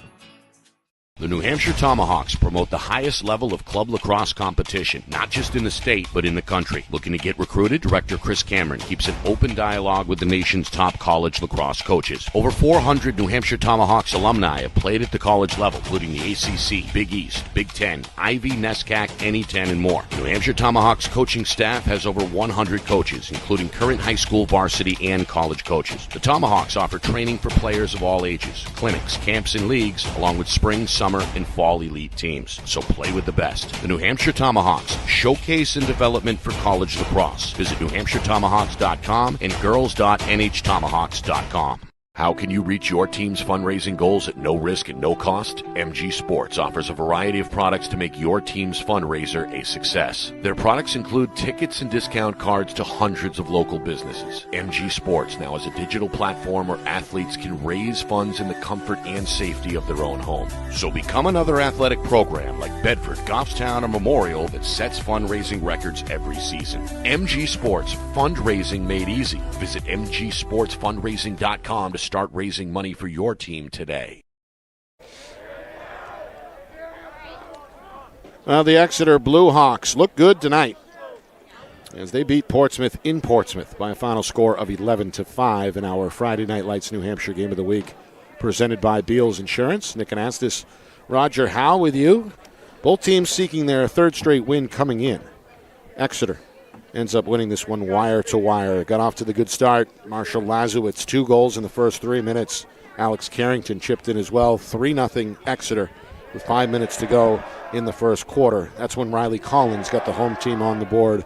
The New Hampshire Tomahawks promote the highest level of club lacrosse competition, not just in the state, but in the country. Looking to get recruited? Director Chris Cameron keeps an open dialogue with the nation's top college lacrosse coaches. Over 400 New Hampshire Tomahawks alumni have played at the college level, including the ACC, Big East, Big Ten, Ivy, NESCAC, NE10, and more. New Hampshire Tomahawks coaching staff has over 100 coaches, including current high school, varsity, and college coaches. The Tomahawks offer training for players of all ages, clinics, camps, and leagues, along with spring, summer, and fall elite teams. So play with the best. The New Hampshire Tomahawks, showcase and development for college lacrosse. Visit NewHampshireTomahawks.com and girls.nhtomahawks.com. How can you reach your team's fundraising goals at no risk and no cost? MG Sports offers a variety of products to make your team's fundraiser a success. Their products include tickets and discount cards to hundreds of local businesses. MG Sports now has a digital platform where athletes can raise funds in the comfort and safety of their own home. So become another athletic program like Bedford, Goffstown, or Memorial that sets fundraising records every season. MG Sports, fundraising made easy. Visit mgsportsfundraising.com to start raising money for your team today. Well, the Exeter Blue Hawks look good tonight as they beat Portsmouth in Portsmouth by a final score of 11-5 in our Friday Night Lights New Hampshire Game of the Week, presented by Beals Insurance. Nick Anastas, Roger Howe with you. Both teams seeking their third straight win coming in. Exeter ends up winning this one wire to wire. Got off to the good start. Marshall Lazowitz, 2 goals in the first 3 minutes. Alex Carrington chipped in as well. 3-0 Exeter with 5 minutes to go in the first quarter. That's when Riley Collins got the home team on the board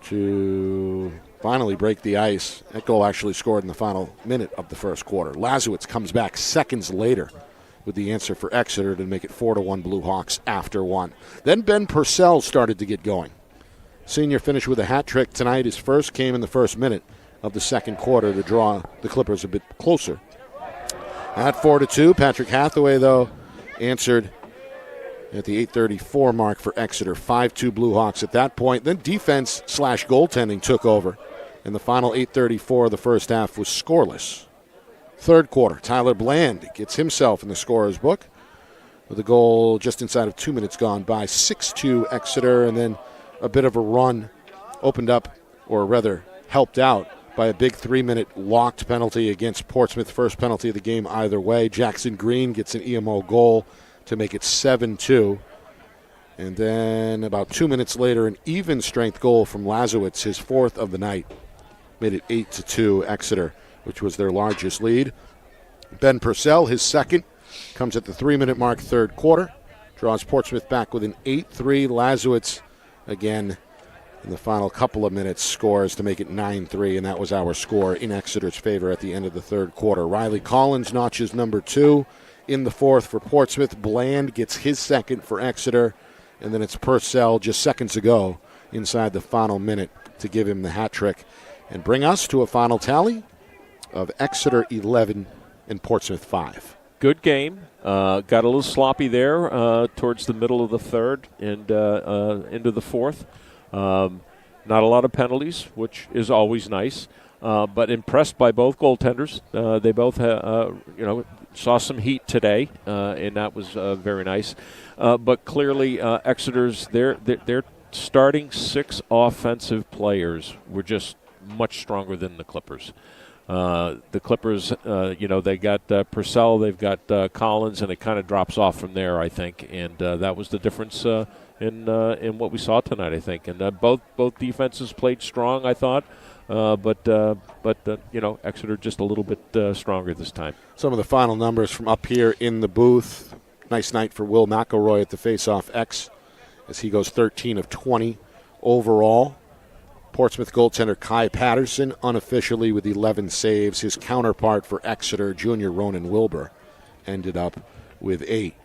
to finally break the ice. That goal actually scored in the final minute of the first quarter. Lazowitz comes back seconds later with the answer for Exeter to make it 4-1 Blue Hawks after 1. Then Ben Purcell started to get going. Senior finished with a hat trick tonight. His first came in the first minute of the second quarter to draw the Clippers a bit closer. At 4-2, Patrick Hathaway, though, answered at the 8:34 mark for Exeter. 5-2 Blue Hawks at that point. Then defense/goaltending took over, and the final 8:34 of the first half was scoreless. Third quarter, Tyler Bland gets himself in the scorer's book with a goal just inside of 2 minutes gone by. 6-2 Exeter, and then a bit of a run opened up, or rather helped out, by a big 3-minute locked penalty against Portsmouth. First penalty of the game either way. Jackson Green gets an EMO goal to make it 7-2. And then about 2 minutes later, an even strength goal from Lazowitz, his fourth of the night, made it 8-2 Exeter, which was their largest lead. Ben Purcell, his second, comes at the 3-minute mark, third quarter. Draws Portsmouth back with an 8-3. Lazowitz, again, in the final couple of minutes, scores to make it 9-3, and that was our score in Exeter's favor at the end of the third quarter. Riley Collins notches number 2 in the fourth for Portsmouth. Bland gets his second for Exeter, and then it's Purcell just seconds ago inside the final minute to give him the hat trick and bring us to a final tally of Exeter 11 and Portsmouth 5. Good game. Got a little sloppy there towards the middle of the third and into the fourth. Not a lot of penalties, which is always nice. But impressed by both goaltenders. They both, saw some heat today, and that was very nice. But clearly, Exeter's their starting 6 offensive players were just much stronger than the Clippers. The Clippers, they got Purcell, they've got Collins, and it kind of drops off from there, I think. And that was the difference in what we saw tonight, I think. And both defenses played strong, I thought. But Exeter just a little bit stronger this time. Some of the final numbers from up here in the booth. Nice night for Will McElroy at the face-off X as he goes 13 of 20 overall. Portsmouth goaltender Kai Patterson unofficially with 11 saves. His counterpart for Exeter, junior Ronan Wilbur, ended up with 8.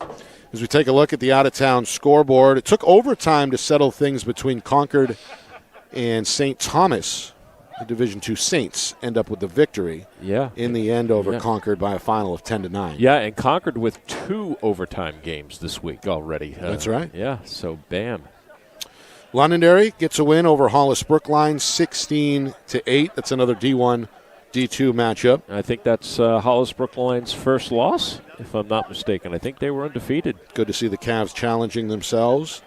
As we take a look at the out-of-town scoreboard, it took overtime to settle things between Concord and St. Thomas. The Division II Saints end up with the victory in the end over Concord by a final of 10-9. Yeah, and Concord with 2 overtime games this week already. That's right. Yeah, so bam. Londonderry gets a win over Hollis Brookline, 16-8. That's another D1 D2 matchup. I think that's Hollis Brookline's first loss, if I'm not mistaken. I think they were undefeated. Good to see the Cavs challenging themselves.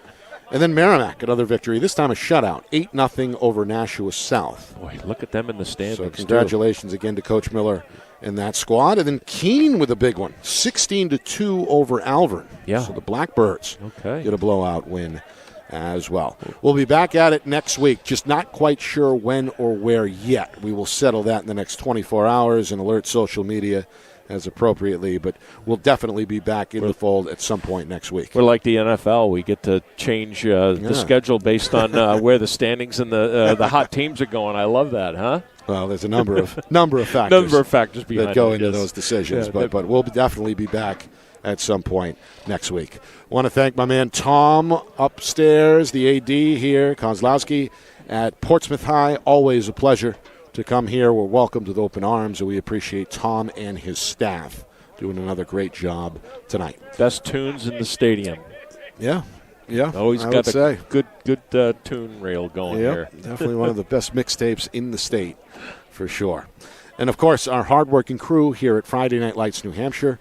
And then Merrimack, another victory, this time a shutout, 8-0 over Nashua South. Boy, look at them in the standings. So congratulations again to Coach Miller and that squad. And then Keene with a big one, 16-2 over Alvern. Yeah. So the Blackbirds Okay. get a blowout win as well. We'll be back at it next week, just not quite sure when or where yet. We will settle that in the next 24 hours and alert social media as appropriately, but we'll definitely be back in the fold at some point next week. We're like the NFL. We get to change the schedule based on where the standings and the hot teams are going. I love that, huh? Well, there's a number of factors. Behind that go it, into yes. those decisions, Yeah, but we'll definitely be back at some point next week. Want to thank my man Tom upstairs, the AD here, Kozlowski at Portsmouth High. Always a pleasure to come here. We're welcome to the open arms, and we appreciate Tom and his staff doing another great job tonight. Best tunes in the stadium. Yeah. Always I got would a say. good tune rail going here. Definitely one of the best mixtapes in the state, for sure. And, of course, our hardworking crew here at Friday Night Lights, New Hampshire.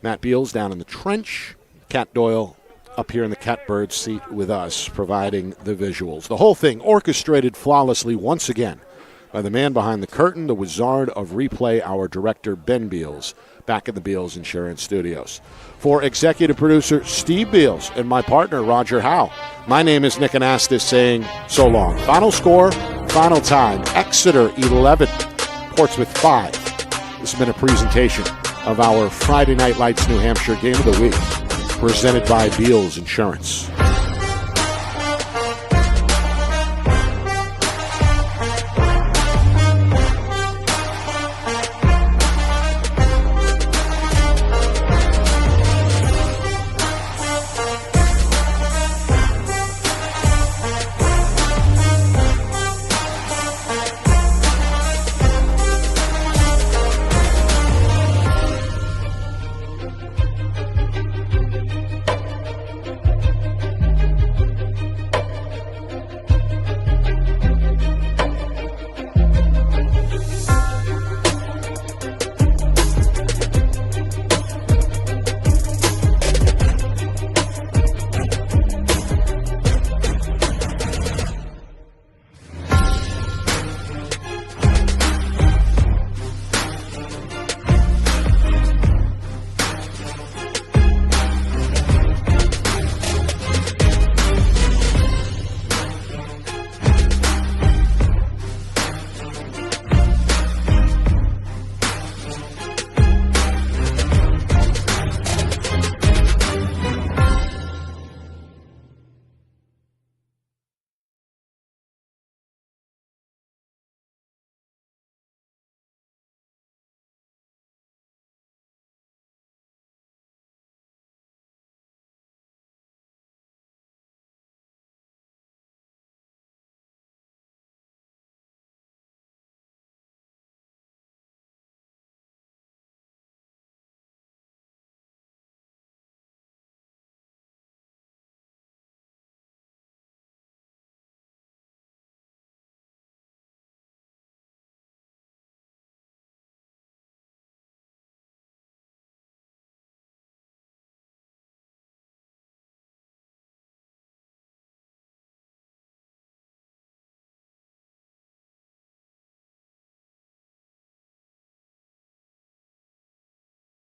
Matt Beals down in the trench. Cat Doyle up here in the catbird seat with us, providing the visuals. The whole thing orchestrated flawlessly once again by the man behind the curtain, the wizard of replay, our director, Ben Beals, back in the Beals Insurance Studios. For executive producer Steve Beals and my partner, Roger Howe, my name is Nick Anastas saying so long. Final score, final time, Exeter 11, Portsmouth 5. This has been a presentation of our Friday Night Lights New Hampshire Game of the Week, presented by Beals Insurance.